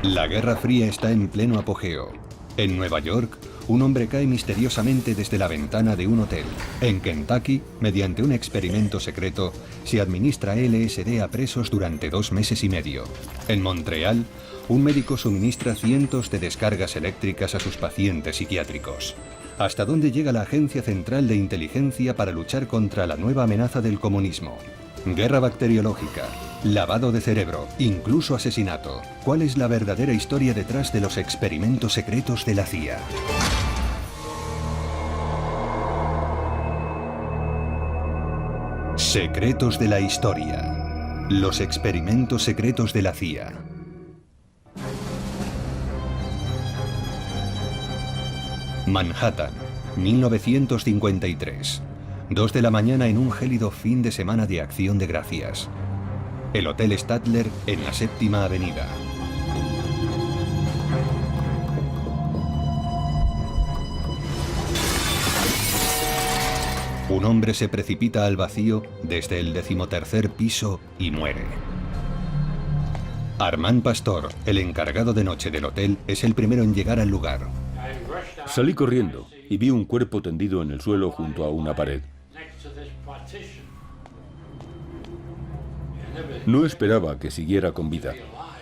La Guerra Fría está en pleno apogeo. En Nueva York, un hombre cae misteriosamente desde la ventana de un hotel. En Kentucky, mediante un experimento secreto, se administra LSD a presos durante 2 meses y medio. En Montreal, un médico suministra cientos de descargas eléctricas a sus pacientes psiquiátricos. ¿Hasta dónde llega la Agencia Central de Inteligencia para luchar contra la nueva amenaza del comunismo? Guerra bacteriológica, lavado de cerebro, incluso asesinato. ¿Cuál es la verdadera historia detrás de los experimentos secretos de la CIA? Secretos de la historia. Los experimentos secretos de la CIA. Manhattan, 1953. 2 de la mañana en un gélido fin de semana de Acción de Gracias. El Hotel Statler en la 7ª Avenida. Un hombre se precipita al vacío desde el 13º piso y muere. Armand Pastor, el encargado de noche del hotel, es el primero en llegar al lugar. Salí corriendo y vi un cuerpo tendido en el suelo junto a una pared. No esperaba que siguiera con vida,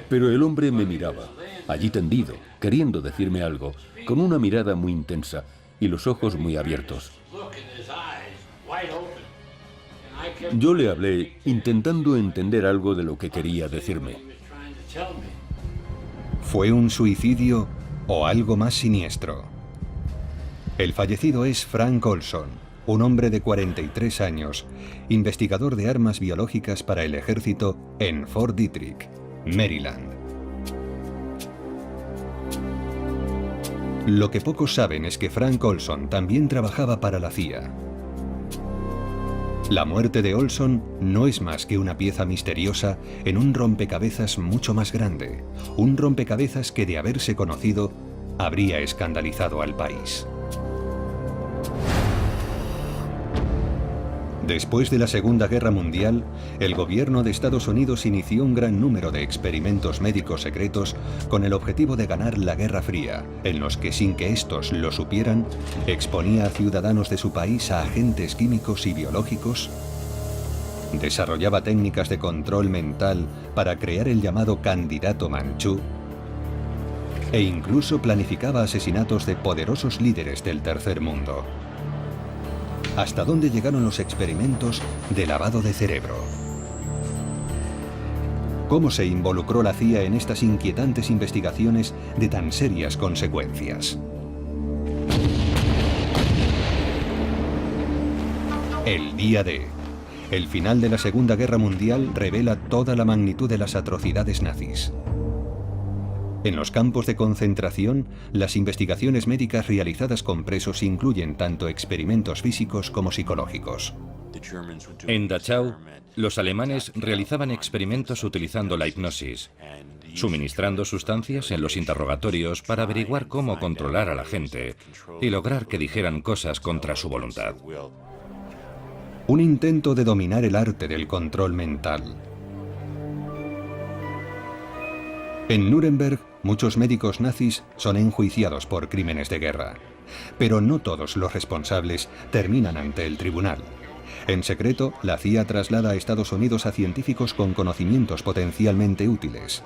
pero el hombre me miraba, allí tendido, queriendo decirme algo, con una mirada muy intensa y los ojos muy abiertos. Yo le hablé intentando entender algo de lo que quería decirme. ¿Fue un suicidio o algo más siniestro? El fallecido es Frank Olson, un hombre de 43 años, investigador de armas biológicas para el ejército en Fort Detrick, Maryland. Lo que pocos saben es que Frank Olson también trabajaba para la CIA. La muerte de Olson no es más que una pieza misteriosa en un rompecabezas mucho más grande, un rompecabezas que, de haberse conocido, habría escandalizado al país. Después de la Segunda Guerra Mundial, el gobierno de Estados Unidos inició un gran número de experimentos médicos secretos con el objetivo de ganar la Guerra Fría, en los que, sin que estos lo supieran, exponía a ciudadanos de su país a agentes químicos y biológicos, desarrollaba técnicas de control mental para crear el llamado candidato Manchú, e incluso planificaba asesinatos de poderosos líderes del Tercer Mundo. ¿Hasta dónde llegaron los experimentos de lavado de cerebro? ¿Cómo se involucró la CIA en estas inquietantes investigaciones de tan serias consecuencias? El día D. El final de la Segunda Guerra Mundial revela toda la magnitud de las atrocidades nazis. En los campos de concentración, las investigaciones médicas realizadas con presos incluyen tanto experimentos físicos como psicológicos. En Dachau, los alemanes realizaban experimentos utilizando la hipnosis, suministrando sustancias en los interrogatorios para averiguar cómo controlar a la gente y lograr que dijeran cosas contra su voluntad. Un intento de dominar el arte del control mental. En Nuremberg, muchos médicos nazis son enjuiciados por crímenes de guerra, pero no todos los responsables terminan ante el tribunal. En secreto, la CIA traslada a Estados Unidos a científicos con conocimientos potencialmente útiles.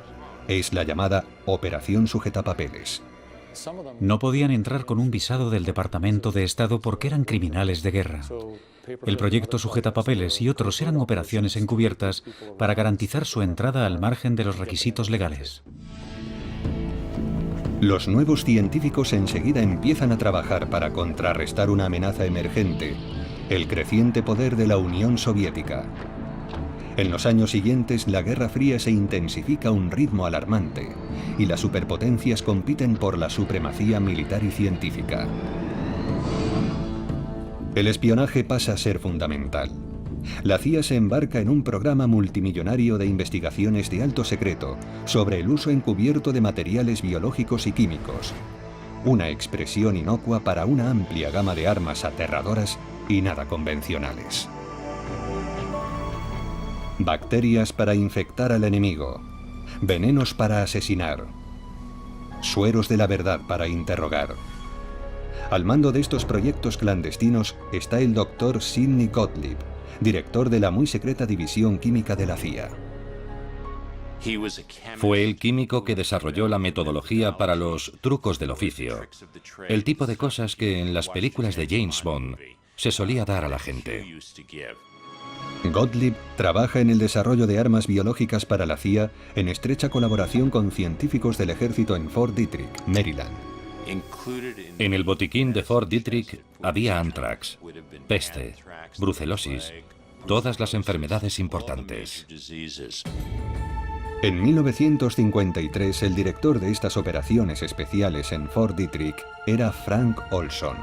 Es la llamada Operación Sujetapapeles. No podían entrar con un visado del Departamento de Estado porque eran criminales de guerra. El proyecto Sujetapapeles y otros eran operaciones encubiertas para garantizar su entrada al margen de los requisitos legales. Los nuevos científicos enseguida empiezan a trabajar para contrarrestar una amenaza emergente, el creciente poder de la Unión Soviética. En los años siguientes, la Guerra Fría se intensifica a un ritmo alarmante y las superpotencias compiten por la supremacía militar y científica. El espionaje pasa a ser fundamental. La CIA se embarca en un programa multimillonario de investigaciones de alto secreto sobre el uso encubierto de materiales biológicos y químicos, una expresión inocua para una amplia gama de armas aterradoras y nada convencionales. Bacterias para infectar al enemigo, venenos para asesinar, sueros de la verdad para interrogar. Al mando de estos proyectos clandestinos está el Dr. Sidney Gottlieb, director de la muy secreta división química de la CIA. Fue el químico que desarrolló la metodología para los trucos del oficio, el tipo de cosas que en las películas de James Bond se solía dar a la gente. Gottlieb trabaja en el desarrollo de armas biológicas para la CIA en estrecha colaboración con científicos del ejército en Fort Detrick, Maryland. En el botiquín de Fort Detrick había anthrax, peste, brucelosis, todas las enfermedades importantes. En 1953, el director de estas operaciones especiales en Fort Detrick era Frank Olson.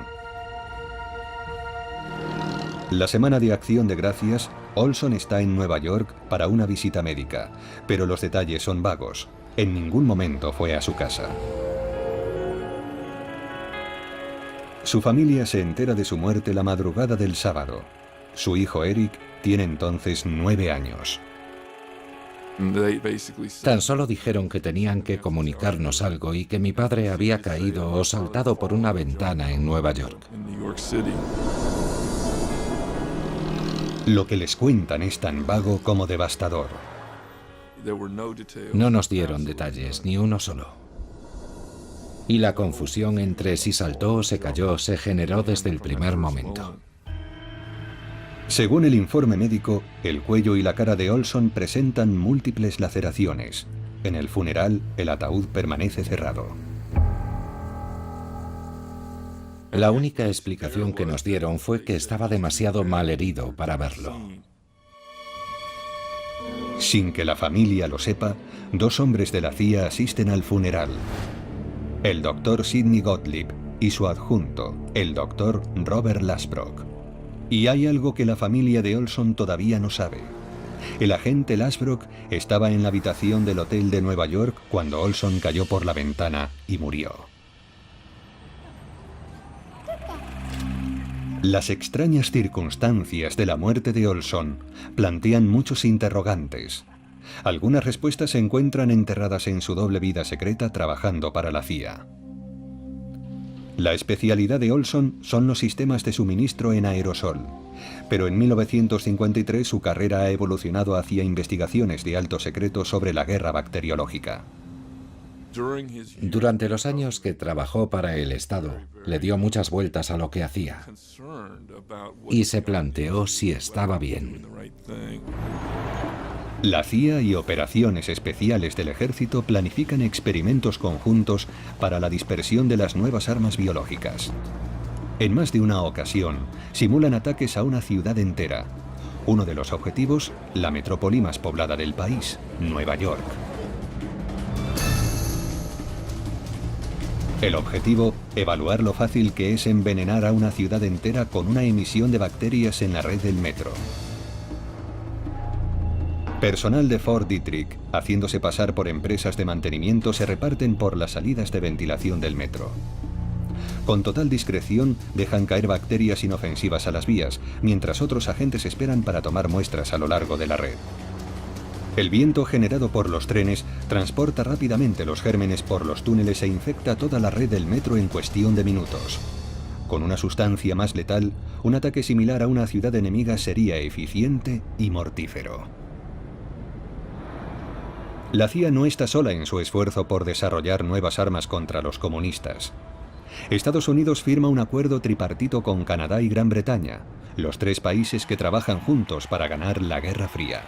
La semana de Acción de Gracias, Olson está en Nueva York para una visita médica, pero los detalles son vagos. En ningún momento fue a su casa. Su familia se entera de su muerte la madrugada del sábado. Su hijo Eric tiene entonces 9 años. Tan solo dijeron que tenían que comunicarnos algo y que mi padre había caído o saltado por una ventana en Nueva York. Lo que les cuentan es tan vago como devastador. No nos dieron detalles, ni uno solo. Y la confusión entre si saltó o se cayó se generó desde el primer momento. Según el informe médico, el cuello y la cara de Olson presentan múltiples laceraciones. En el funeral, el ataúd permanece cerrado. La única explicación que nos dieron fue que estaba demasiado mal herido para verlo. Sin que la familia lo sepa, 2 hombres de la CIA asisten al funeral. El Dr. Sidney Gottlieb y su adjunto, el Dr. Robert Lasbrock. Y hay algo que la familia de Olson todavía no sabe. El agente Lasbrock estaba en la habitación del hotel de Nueva York cuando Olson cayó por la ventana y murió. Las extrañas circunstancias de la muerte de Olson plantean muchos interrogantes. Algunas respuestas se encuentran enterradas en su doble vida secreta trabajando para la CIA. La especialidad de Olson son los sistemas de suministro en aerosol, pero en 1953 su carrera ha evolucionado hacia investigaciones de alto secreto sobre la guerra bacteriológica. Durante los años que trabajó para el Estado, le dio muchas vueltas a lo que hacía y se planteó si estaba bien. La CIA y operaciones especiales del ejército planifican experimentos conjuntos para la dispersión de las nuevas armas biológicas. En más de una ocasión, simulan ataques a una ciudad entera. Uno de los objetivos, la metrópoli más poblada del país, Nueva York. El objetivo, evaluar lo fácil que es envenenar a una ciudad entera con una emisión de bacterias en la red del metro. Personal de Fort Detrick, haciéndose pasar por empresas de mantenimiento, se reparten por las salidas de ventilación del metro. Con total discreción, dejan caer bacterias inofensivas a las vías, mientras otros agentes esperan para tomar muestras a lo largo de la red. El viento generado por los trenes transporta rápidamente los gérmenes por los túneles e infecta toda la red del metro en cuestión de minutos. Con una sustancia más letal, un ataque similar a una ciudad enemiga sería eficiente y mortífero. La CIA no está sola en su esfuerzo por desarrollar nuevas armas contra los comunistas. Estados Unidos firma un acuerdo tripartito con Canadá y Gran Bretaña, los 3 países que trabajan juntos para ganar la Guerra Fría.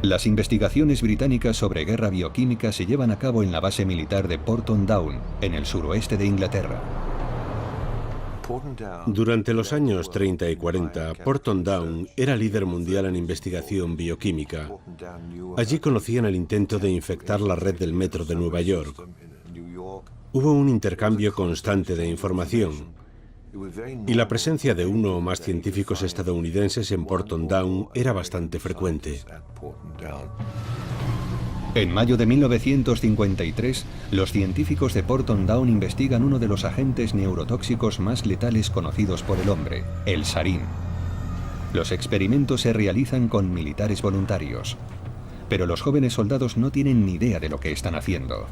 Las investigaciones británicas sobre guerra bioquímica se llevan a cabo en la base militar de Porton Down, en el suroeste de Inglaterra. Durante los años 30 y 40, Porton Down era líder mundial en investigación bioquímica. Allí conocían el intento de infectar la red del metro de Nueva York. Hubo un intercambio constante de información y la presencia de uno o más científicos estadounidenses en Porton Down era bastante frecuente. En mayo de 1953, los científicos de Porton Down investigan uno de los agentes neurotóxicos más letales conocidos por el hombre, el sarín. Los experimentos se realizan con militares voluntarios, pero los jóvenes soldados no tienen ni idea de lo que están haciendo.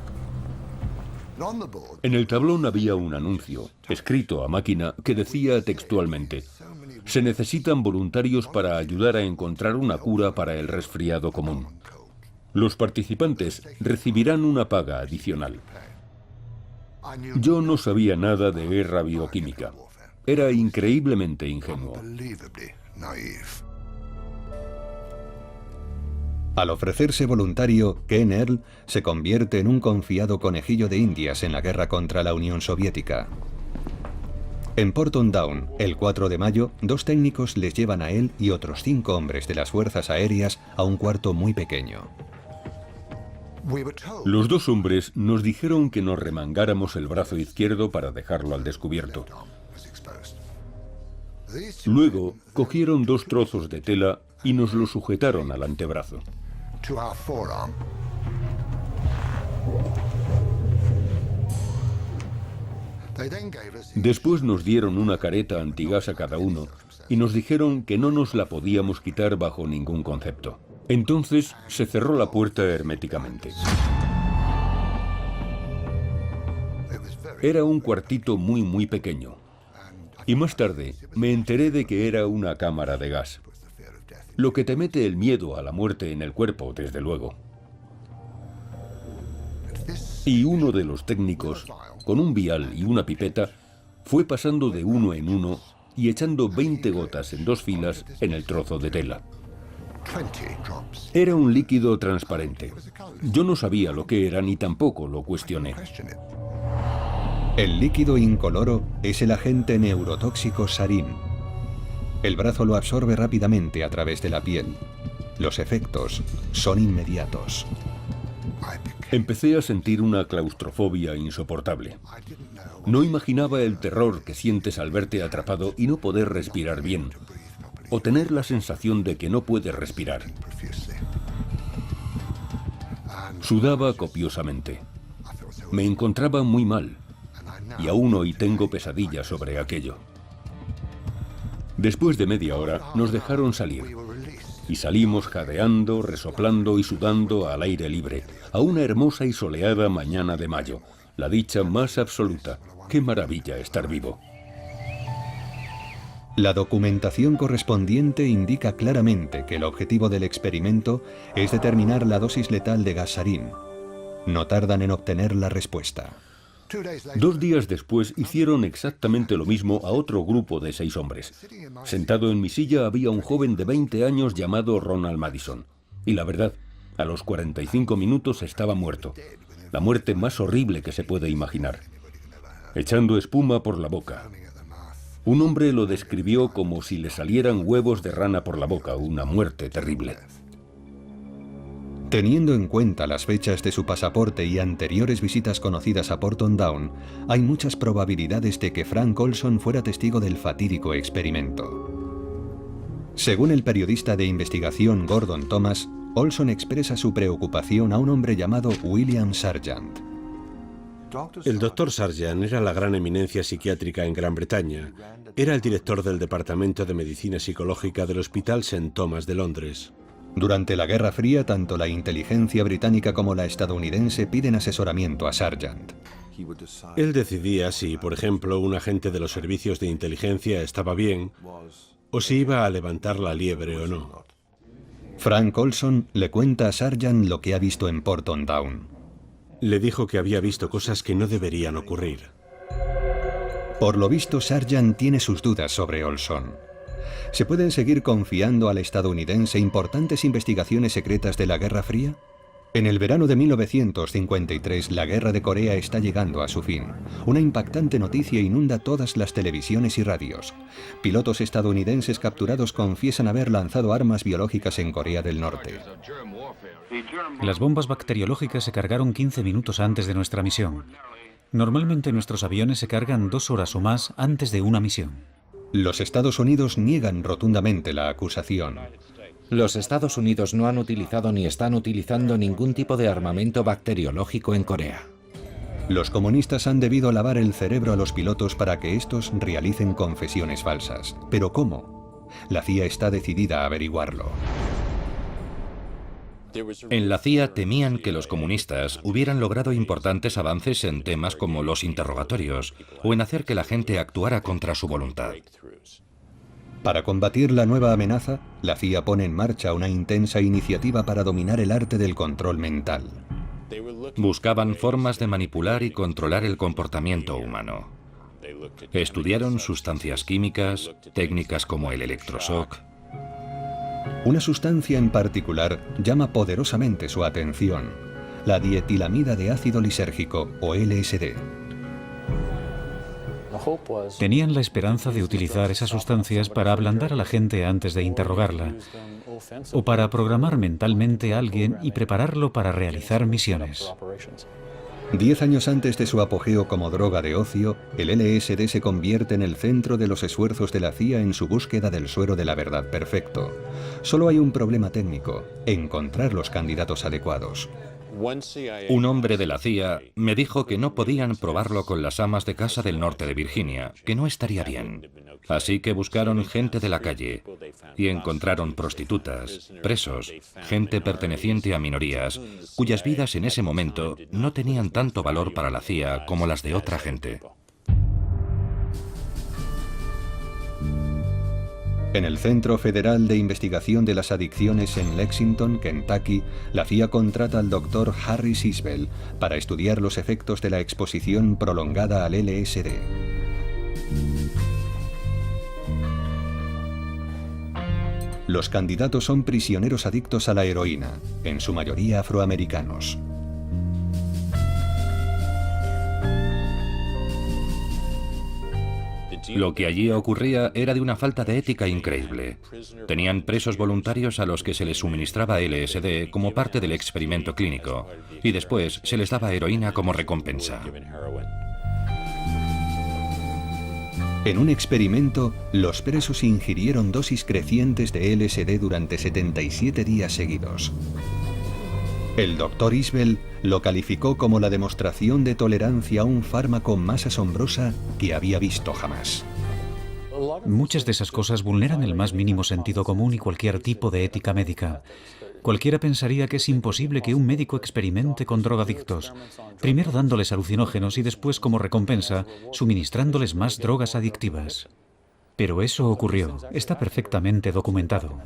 En el tablón había un anuncio, escrito a máquina, que decía textualmente: se necesitan voluntarios para ayudar a encontrar una cura para el resfriado común. Los participantes recibirán una paga adicional. Yo no sabía nada de guerra bioquímica. Era increíblemente ingenuo. Al ofrecerse voluntario, Ken Earl se convierte en un confiado conejillo de Indias en la guerra contra la Unión Soviética. En Porton Down, el 4 de mayo, 2 técnicos les llevan a él y otros 5 hombres de las fuerzas aéreas a un cuarto muy pequeño. Los 2 hombres nos dijeron que nos remangáramos el brazo izquierdo para dejarlo al descubierto. Luego cogieron 2 trozos de tela y nos lo sujetaron al antebrazo. Después nos dieron una careta antigas a cada uno y nos dijeron que no nos la podíamos quitar bajo ningún concepto. Entonces se cerró la puerta herméticamente. Era un cuartito muy pequeño. Y más tarde me enteré de que era una cámara de gas. Lo que te mete el miedo a la muerte en el cuerpo, desde luego. Y uno de los técnicos, con un vial y una pipeta, fue pasando de uno en uno y echando 20 gotas en 2 filas en el trozo de tela. Era un líquido transparente. Yo no sabía lo que era ni tampoco lo cuestioné. El líquido incoloro es el agente neurotóxico sarín. El brazo lo absorbe rápidamente a través de la piel. Los efectos son inmediatos. Empecé a sentir una claustrofobia insoportable. No imaginaba el terror que sientes al verte atrapado y no poder respirar bien, o tener la sensación de que no puedes respirar. Sudaba copiosamente. Me encontraba muy mal, y aún hoy tengo pesadillas sobre aquello. Después de media hora nos dejaron salir, y salimos jadeando, resoplando y sudando al aire libre, a una hermosa y soleada mañana de mayo, la dicha más absoluta. ¡Qué maravilla estar vivo! La documentación correspondiente indica claramente que el objetivo del experimento es determinar la dosis letal de gas sarín. No tardan en obtener la respuesta. 2 días después hicieron exactamente lo mismo a otro grupo de 6 hombres. Sentado en mi silla había un joven de 20 años llamado Ronald Madison. Y la verdad, a los 45 minutos estaba muerto. La muerte más horrible que se puede imaginar. Echando espuma por la boca. Un hombre lo describió como si le salieran huevos de rana por la boca, una muerte terrible. Teniendo en cuenta las fechas de su pasaporte y anteriores visitas conocidas a Porton Down, hay muchas probabilidades de que Frank Olson fuera testigo del fatídico experimento. Según el periodista de investigación Gordon Thomas, Olson expresa su preocupación a un hombre llamado William Sargant. El Dr. Sargant era la gran eminencia psiquiátrica en Gran Bretaña. Era el director del Departamento de Medicina Psicológica del Hospital St. Thomas de Londres. Durante la Guerra Fría, tanto la inteligencia británica como la estadounidense piden asesoramiento a Sargant. Él decidía si, por ejemplo, un agente de los servicios de inteligencia estaba bien o si iba a levantar la liebre o no. Frank Olson le cuenta a Sargant lo que ha visto en Porton Down. Le dijo que había visto cosas que no deberían ocurrir. Por lo visto, Sargant tiene sus dudas sobre Olson. ¿Se pueden seguir confiando al estadounidense importantes investigaciones secretas de la Guerra Fría? En el verano de 1953, la Guerra de Corea está llegando a su fin. Una impactante noticia inunda todas las televisiones y radios. Pilotos estadounidenses capturados confiesan haber lanzado armas biológicas en Corea del Norte. Las bombas bacteriológicas se cargaron 15 minutos antes de nuestra misión. Normalmente nuestros aviones se cargan 2 horas o más antes de una misión. Los Estados Unidos niegan rotundamente la acusación. Los Estados Unidos no han utilizado ni están utilizando ningún tipo de armamento bacteriológico en Corea. Los comunistas han debido lavar el cerebro a los pilotos para que estos realicen confesiones falsas. ¿Pero cómo? La CIA está decidida a averiguarlo. En la CIA temían que los comunistas hubieran logrado importantes avances en temas como los interrogatorios o en hacer que la gente actuara contra su voluntad. Para combatir la nueva amenaza, la CIA pone en marcha una intensa iniciativa para dominar el arte del control mental. Buscaban formas de manipular y controlar el comportamiento humano. Estudiaron sustancias químicas, técnicas como el electroshock. Una sustancia en particular llama poderosamente su atención: la dietilamida de ácido lisérgico, o LSD. Tenían la esperanza de utilizar esas sustancias para ablandar a la gente antes de interrogarla, o para programar mentalmente a alguien y prepararlo para realizar misiones. 10 años antes de su apogeo como droga de ocio, el LSD se convierte en el centro de los esfuerzos de la CIA en su búsqueda del suero de la verdad perfecto. Solo hay un problema técnico: encontrar los candidatos adecuados. Un hombre de la CIA me dijo que no podían probarlo con las amas de casa del norte de Virginia, que no estaría bien. Así que buscaron gente de la calle y encontraron prostitutas, presos, gente perteneciente a minorías, cuyas vidas en ese momento no tenían tanto valor para la CIA como las de otra gente. En el Centro Federal de Investigación de las Adicciones en Lexington, Kentucky, la CIA contrata al Dr. Harris Isbell para estudiar los efectos de la exposición prolongada al LSD. Los candidatos son prisioneros adictos a la heroína, en su mayoría afroamericanos. Lo que allí ocurría era de una falta de ética increíble. Tenían presos voluntarios a los que se les suministraba LSD como parte del experimento clínico, y después se les daba heroína como recompensa. En un experimento, los presos ingirieron dosis crecientes de LSD durante 77 días seguidos. El Dr. Isbell lo calificó como la demostración de tolerancia a un fármaco más asombrosa que había visto jamás. Muchas de esas cosas vulneran el más mínimo sentido común y cualquier tipo de ética médica. Cualquiera pensaría que es imposible que un médico experimente con drogadictos, primero dándoles alucinógenos y después, como recompensa, suministrándoles más drogas adictivas. Pero eso ocurrió. Está perfectamente documentado.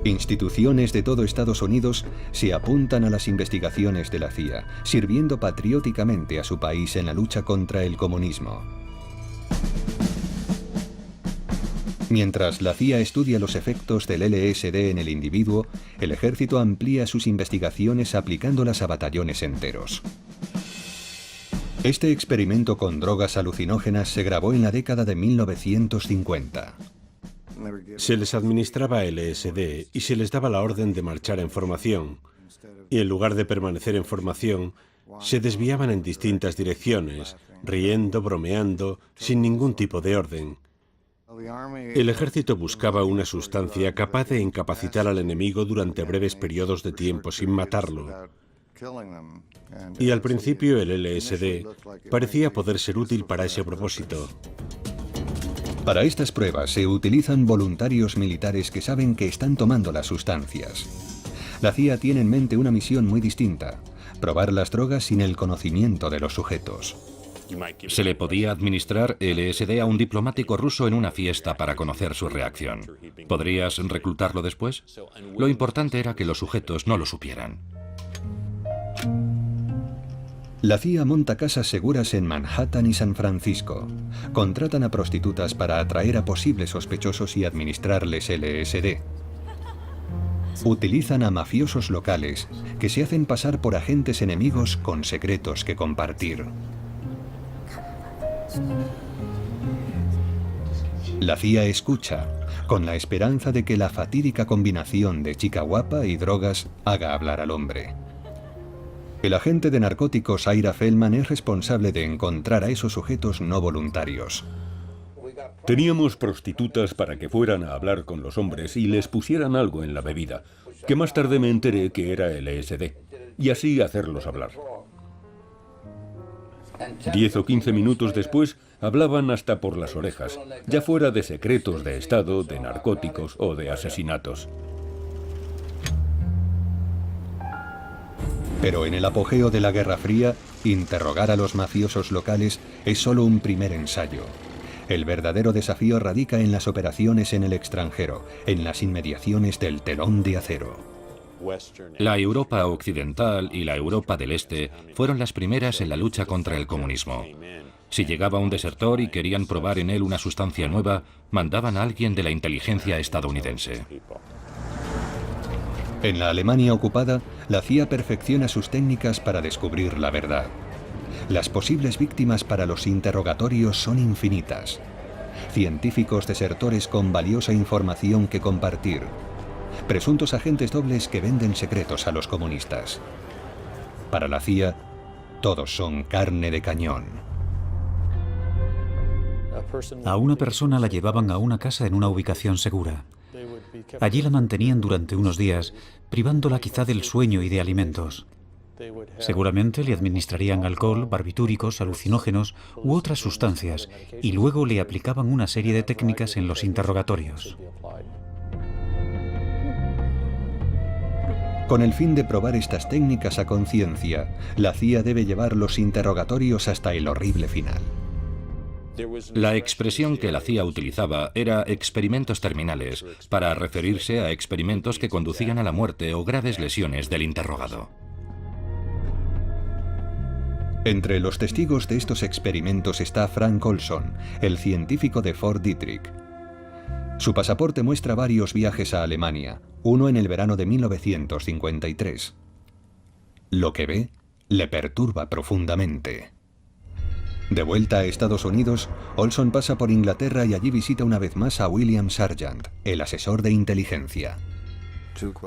Instituciones de todo Estados Unidos se apuntan a las investigaciones de la CIA, sirviendo patrióticamente a su país en la lucha contra el comunismo. Mientras la CIA estudia los efectos del LSD en el individuo, el ejército amplía sus investigaciones aplicándolas a batallones enteros. Este experimento con drogas alucinógenas se grabó en la década de 1950. Se les administraba LSD y se les daba la orden de marchar en formación. Y en lugar de permanecer en formación, se desviaban en distintas direcciones, riendo, bromeando, sin ningún tipo de orden. El ejército buscaba una sustancia capaz de incapacitar al enemigo durante breves periodos de tiempo sin matarlo. Y al principio el LSD parecía poder ser útil para ese propósito. Para estas pruebas se utilizan voluntarios militares que saben que están tomando las sustancias. La CIA tiene en mente una misión muy distinta: probar las drogas sin el conocimiento de los sujetos. Se le podía administrar LSD a un diplomático ruso en una fiesta para conocer su reacción. ¿Podrías reclutarlo después? Lo importante era que los sujetos no lo supieran. La CIA monta casas seguras en Manhattan y San Francisco. Contratan a prostitutas para atraer a posibles sospechosos y administrarles LSD. Utilizan a mafiosos locales que se hacen pasar por agentes enemigos con secretos que compartir. La CIA escucha, con la esperanza de que la fatídica combinación de chica guapa y drogas haga hablar al hombre. El agente de narcóticos Ira Feldman es responsable de encontrar a esos sujetos no voluntarios. Teníamos prostitutas para que fueran a hablar con los hombres y les pusieran algo en la bebida, que más tarde me enteré que era LSD, y así hacerlos hablar. 10 o 15 minutos después, hablaban hasta por las orejas, ya fuera de secretos de Estado, de narcóticos o de asesinatos. Pero en el apogeo de la Guerra Fría, interrogar a los mafiosos locales es solo un primer ensayo. El verdadero desafío radica en las operaciones en el extranjero, en las inmediaciones del telón de acero. La Europa occidental y la Europa del Este fueron las primeras en la lucha contra el comunismo. Si llegaba un desertor y querían probar en él una sustancia nueva, mandaban a alguien de la inteligencia estadounidense. En la Alemania ocupada, la CIA perfecciona sus técnicas para descubrir la verdad. Las posibles víctimas para los interrogatorios son infinitas. Científicos desertores con valiosa información que compartir. Presuntos agentes dobles que venden secretos a los comunistas. Para la CIA, todos son carne de cañón. A una persona la llevaban a una casa en una ubicación segura. Allí la mantenían durante unos días, privándola quizá del sueño y de alimentos. Seguramente le administrarían alcohol, barbitúricos, alucinógenos u otras sustancias, y luego le aplicaban una serie de técnicas en los interrogatorios. Con el fin de probar estas técnicas a conciencia, la CIA debe llevar los interrogatorios hasta el horrible final. La expresión que la CIA utilizaba era experimentos terminales, para referirse a experimentos que conducían a la muerte o graves lesiones del interrogado. Entre los testigos de estos experimentos está Frank Olson, el científico de Fort Detrick. Su pasaporte muestra varios viajes a Alemania, uno en el verano de 1953. Lo que ve le perturba profundamente. De vuelta a Estados Unidos, Olson pasa por Inglaterra y allí visita una vez más a William Sargant, el asesor de inteligencia.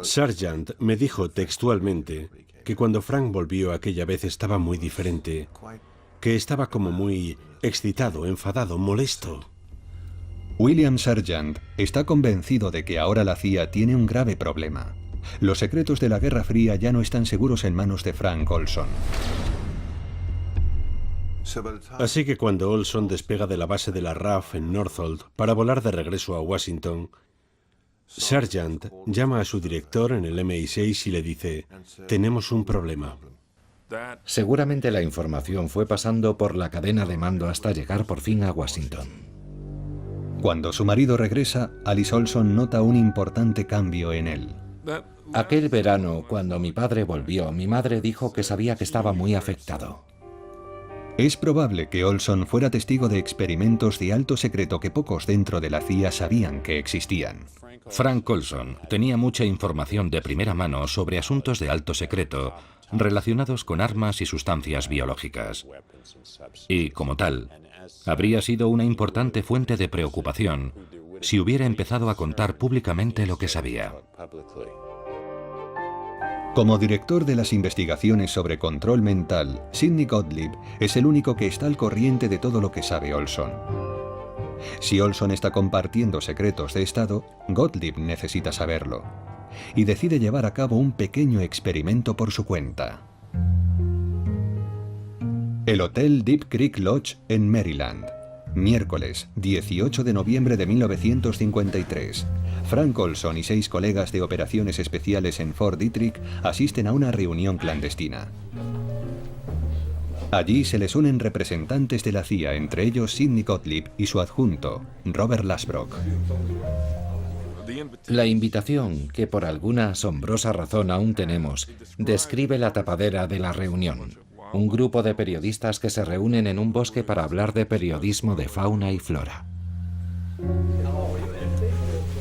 Sargant me dijo textualmente que cuando Frank volvió aquella vez estaba muy diferente, que estaba como muy excitado, enfadado, molesto. William Sargant está convencido de que ahora la CIA tiene un grave problema. Los secretos de la Guerra Fría ya no están seguros en manos de Frank Olson. Así que cuando Olson despega de la base de la RAF en Northolt para volar de regreso a Washington, Sargant llama a su director en el MI6 y le dice: tenemos un problema. Seguramente la información fue pasando por la cadena de mando hasta llegar por fin a Washington. Cuando su marido regresa, Alice Olson nota un importante cambio en él. Aquel verano, cuando mi padre volvió, mi madre dijo que sabía que estaba muy afectado. Es probable que Olson fuera testigo de experimentos de alto secreto que pocos dentro de la CIA sabían que existían. Frank Olson tenía mucha información de primera mano sobre asuntos de alto secreto relacionados con armas y sustancias biológicas. Y, como tal, habría sido una importante fuente de preocupación si hubiera empezado a contar públicamente lo que sabía. Como director de las investigaciones sobre control mental, Sidney Gottlieb es el único que está al corriente de todo lo que sabe Olson. Si Olson está compartiendo secretos de Estado, Gottlieb necesita saberlo, y decide llevar a cabo un pequeño experimento por su cuenta. El Hotel Deep Creek Lodge en Maryland. Miércoles, 18 de noviembre de 1953. Frank Olson y 6 colegas de operaciones especiales en Fort Detrick asisten a una reunión clandestina. Allí se les unen representantes de la CIA, entre ellos Sidney Gottlieb y su adjunto, Robert Lasbrock. La invitación, que por alguna asombrosa razón aún tenemos, describe la tapadera de la reunión. Un grupo de periodistas que se reúnen en un bosque para hablar de periodismo de fauna y flora.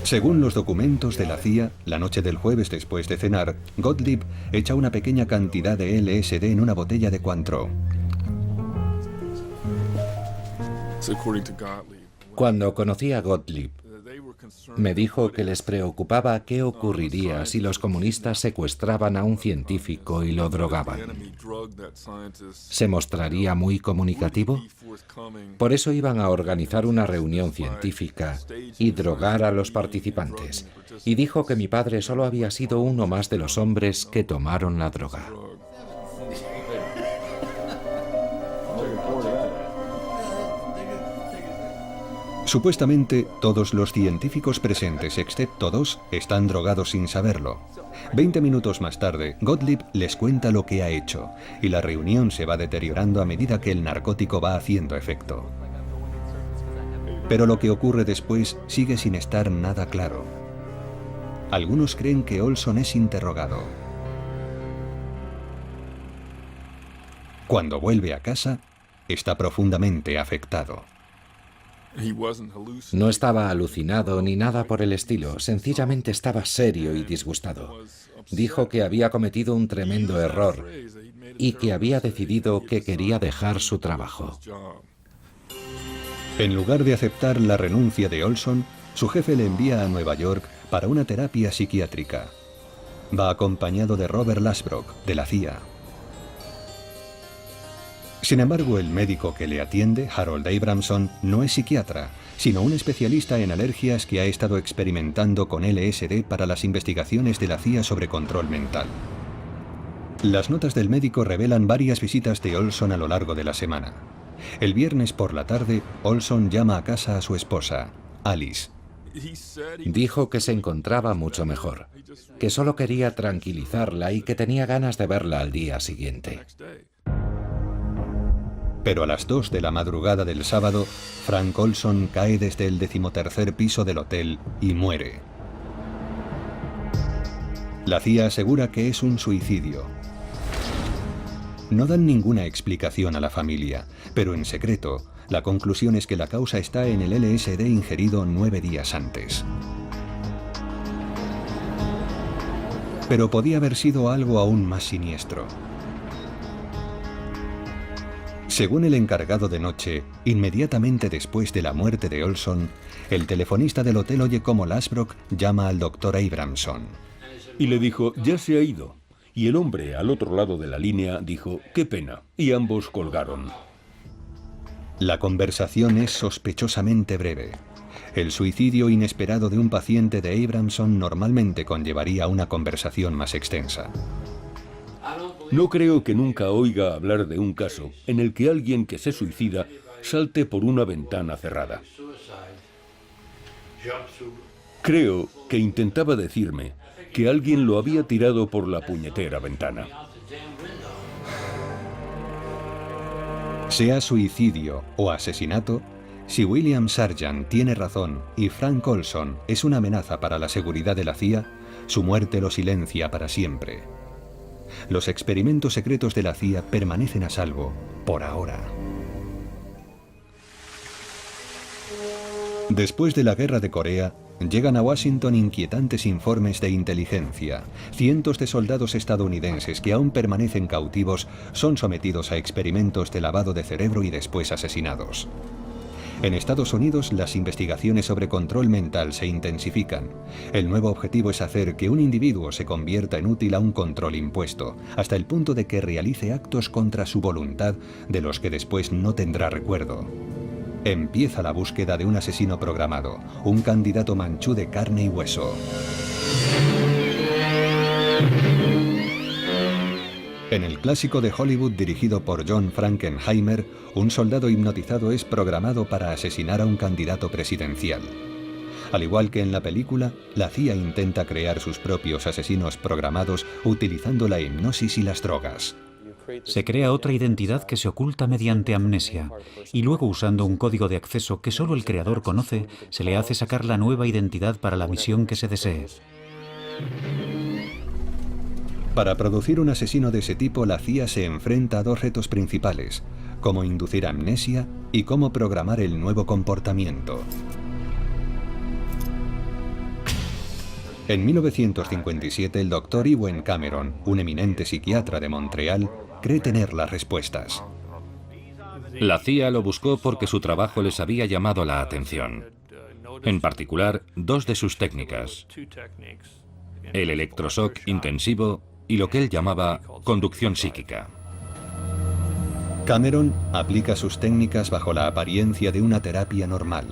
Según los documentos de la CIA, la noche del jueves después de cenar, Gottlieb echa una pequeña cantidad de LSD en una botella de Cointreau. Cuando conocí a Gottlieb, me dijo que les preocupaba qué ocurriría si los comunistas secuestraban a un científico y lo drogaban. ¿Se mostraría muy comunicativo? Por eso iban a organizar una reunión científica y drogar a los participantes. Y dijo que mi padre solo había sido uno más de los hombres que tomaron la droga. Supuestamente, todos los científicos presentes, excepto 2, están drogados sin saberlo. 20 minutos más tarde, Gottlieb les cuenta lo que ha hecho, y la reunión se va deteriorando a medida que el narcótico va haciendo efecto. Pero lo que ocurre después sigue sin estar nada claro. Algunos creen que Olson es interrogado. Cuando vuelve a casa, está profundamente afectado. No estaba alucinado ni nada por el estilo, sencillamente estaba serio y disgustado. Dijo que había cometido un tremendo error y que había decidido que quería dejar su trabajo. En lugar de aceptar la renuncia de Olson, su jefe le envía a Nueva York para una terapia psiquiátrica. Va acompañado de Robert Lasbrock, de la CIA. Sin embargo, el médico que le atiende, Harold Abramson, no es psiquiatra, sino un especialista en alergias que ha estado experimentando con LSD para las investigaciones de la CIA sobre control mental. Las notas del médico revelan varias visitas de Olson a lo largo de la semana. El viernes por la tarde, Olson llama a casa a su esposa, Alice. Dijo que se encontraba mucho mejor, que solo quería tranquilizarla y que tenía ganas de verla al día siguiente. Pero a las 2 de la madrugada del sábado, Frank Olson cae desde el 13º piso del hotel y muere. La CIA asegura que es un suicidio. No dan ninguna explicación a la familia, pero en secreto, la conclusión es que la causa está en el LSD ingerido 9 días antes. Pero podía haber sido algo aún más siniestro. Según el encargado de noche, inmediatamente después de la muerte de Olson, el telefonista del hotel oye cómo Lasbrock llama al doctor Abramson. Y le dijo, ya se ha ido. Y el hombre al otro lado de la línea dijo, qué pena. Y ambos colgaron. La conversación es sospechosamente breve. El suicidio inesperado de un paciente de Abramson normalmente conllevaría una conversación más extensa. No creo que nunca oiga hablar de un caso en el que alguien que se suicida salte por una ventana cerrada. Creo que intentaba decirme que alguien lo había tirado por la puñetera ventana. Sea suicidio o asesinato, si William Sargant tiene razón y Frank Olson es una amenaza para la seguridad de la CIA, su muerte lo silencia para siempre. Los experimentos secretos de la CIA permanecen a salvo, por ahora. Después de la Guerra de Corea, llegan a Washington inquietantes informes de inteligencia. Cientos de soldados estadounidenses que aún permanecen cautivos son sometidos a experimentos de lavado de cerebro y después asesinados. En Estados Unidos, las investigaciones sobre control mental se intensifican. El nuevo objetivo es hacer que un individuo se convierta en útil a un control impuesto, hasta el punto de que realice actos contra su voluntad de los que después no tendrá recuerdo. Empieza la búsqueda de un asesino programado, un candidato manchú de carne y hueso. En el clásico de Hollywood dirigido por John Frankenheimer, un soldado hipnotizado es programado para asesinar a un candidato presidencial. Al igual que en la película, la CIA intenta crear sus propios asesinos programados utilizando la hipnosis y las drogas. Se crea otra identidad que se oculta mediante amnesia, y luego usando un código de acceso que solo el creador conoce, se le hace sacar la nueva identidad para la misión que se desee. Para producir un asesino de ese tipo, la CIA se enfrenta a dos retos principales: cómo inducir amnesia y cómo programar el nuevo comportamiento. En 1957, el Dr. Ewen Cameron, un eminente psiquiatra de Montreal, cree tener las respuestas. La CIA lo buscó porque su trabajo les había llamado la atención. En particular, dos de sus técnicas: el electroshock intensivo y lo que él llamaba conducción psíquica. Cameron aplica sus técnicas bajo la apariencia de una terapia normal.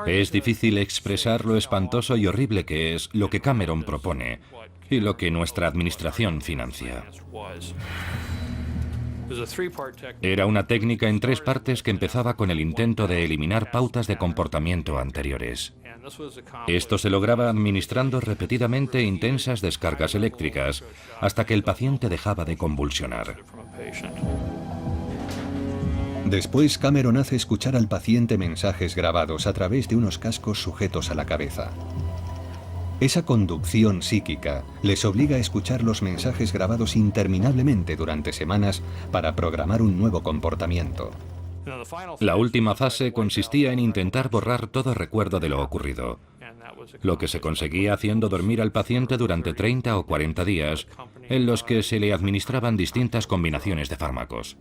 Es difícil expresar lo espantoso y horrible que es lo que Cameron propone y lo que nuestra administración financia. Era una técnica en 3 partes que empezaba con el intento de eliminar pautas de comportamiento anteriores. Esto se lograba administrando repetidamente intensas descargas eléctricas hasta que el paciente dejaba de convulsionar. Después, Cameron hace escuchar al paciente mensajes grabados a través de unos cascos sujetos a la cabeza. Esa conducción psíquica les obliga a escuchar los mensajes grabados interminablemente durante semanas para programar un nuevo comportamiento. La última fase consistía en intentar borrar todo recuerdo de lo ocurrido, lo que se conseguía haciendo dormir al paciente durante 30 o 40 días, en los que se le administraban distintas combinaciones de fármacos.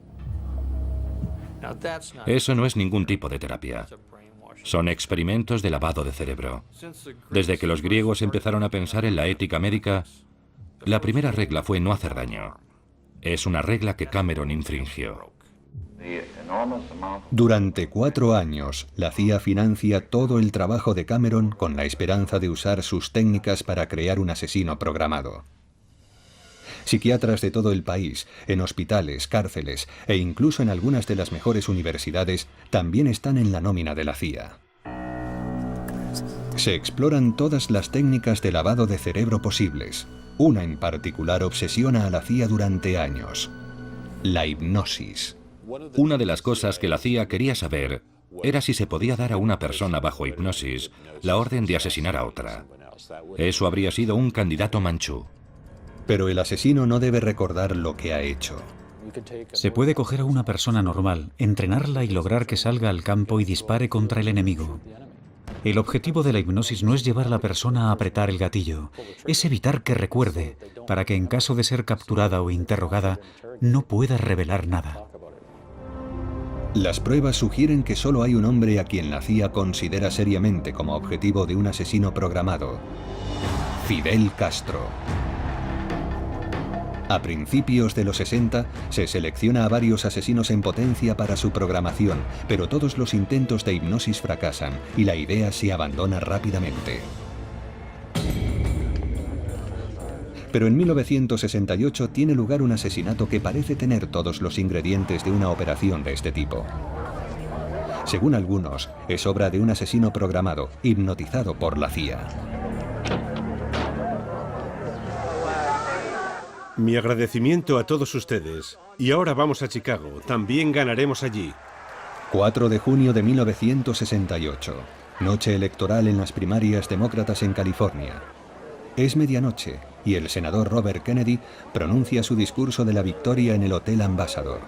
Eso no es ningún tipo de terapia. Son experimentos de lavado de cerebro. Desde que los griegos empezaron a pensar en la ética médica, la primera regla fue no hacer daño. Es una regla que Cameron infringió. Durante 4 años, la CIA financia todo el trabajo de Cameron con la esperanza de usar sus técnicas para crear un asesino programado. Psiquiatras de todo el país, en hospitales, cárceles e incluso en algunas de las mejores universidades también están en la nómina de la CIA. Se exploran todas las técnicas de lavado de cerebro posibles. Una en particular obsesiona a la CIA durante años: la hipnosis. Una de las cosas que la CIA quería saber era si se podía dar a una persona bajo hipnosis la orden de asesinar a otra. Eso habría sido un candidato manchú. Pero el asesino no debe recordar lo que ha hecho. Se puede coger a una persona normal, entrenarla y lograr que salga al campo y dispare contra el enemigo. El objetivo de la hipnosis no es llevar a la persona a apretar el gatillo, es evitar que recuerde, para que en caso de ser capturada o interrogada, no pueda revelar nada. Las pruebas sugieren que solo hay un hombre a quien la CIA considera seriamente como objetivo de un asesino programado: Fidel Castro. A principios de los 60, se selecciona a varios asesinos en potencia para su programación, pero todos los intentos de hipnosis fracasan y la idea se abandona rápidamente. Pero en 1968 tiene lugar un asesinato que parece tener todos los ingredientes de una operación de este tipo. Según algunos, es obra de un asesino programado, hipnotizado por la CIA. Mi agradecimiento a todos ustedes. Y ahora vamos a Chicago. También ganaremos allí. 4 de junio de 1968. Noche electoral en las primarias demócratas en California. Es medianoche y el senador Robert Kennedy pronuncia su discurso de la victoria en el Hotel Ambassador.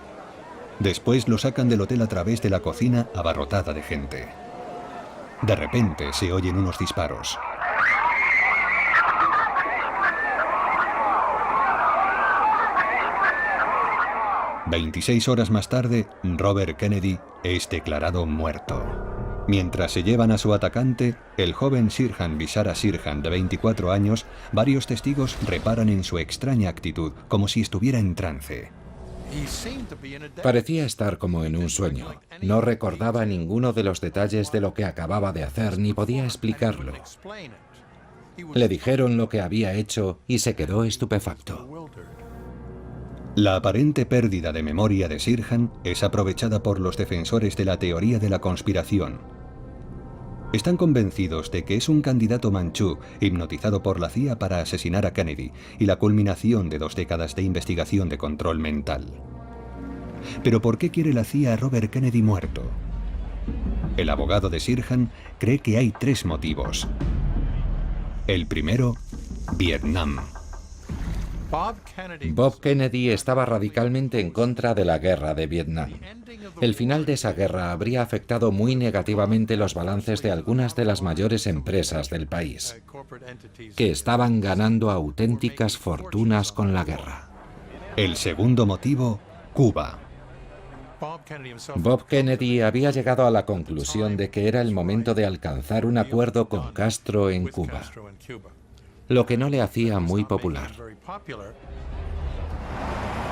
Después lo sacan del hotel a través de la cocina abarrotada de gente. De repente se oyen unos disparos. «26 horas más tarde, Robert Kennedy es declarado muerto. Mientras se llevan a su atacante, el joven Sirhan Vishara Sirhan, de 24 años, varios testigos reparan en su extraña actitud, como si estuviera en trance. Parecía estar como en un sueño. No recordaba ninguno de los detalles de lo que acababa de hacer ni podía explicarlo. Le dijeron lo que había hecho y se quedó estupefacto. La aparente pérdida de memoria de Sirhan es aprovechada por los defensores de la teoría de la conspiración. Están convencidos de que es un candidato manchú hipnotizado por la CIA para asesinar a Kennedy y la culminación de 2 décadas de investigación de control mental. ¿Pero por qué quiere la CIA a Robert Kennedy muerto? El abogado de Sirhan cree que hay 3 motivos. El primero, Vietnam. Bob Kennedy estaba radicalmente en contra de la guerra de Vietnam. El final de esa guerra habría afectado muy negativamente los balances de algunas de las mayores empresas del país, que estaban ganando auténticas fortunas con la guerra. El segundo motivo, Cuba. Bob Kennedy había llegado a la conclusión de que era el momento de alcanzar un acuerdo con Castro en Cuba, lo que no le hacía muy popular.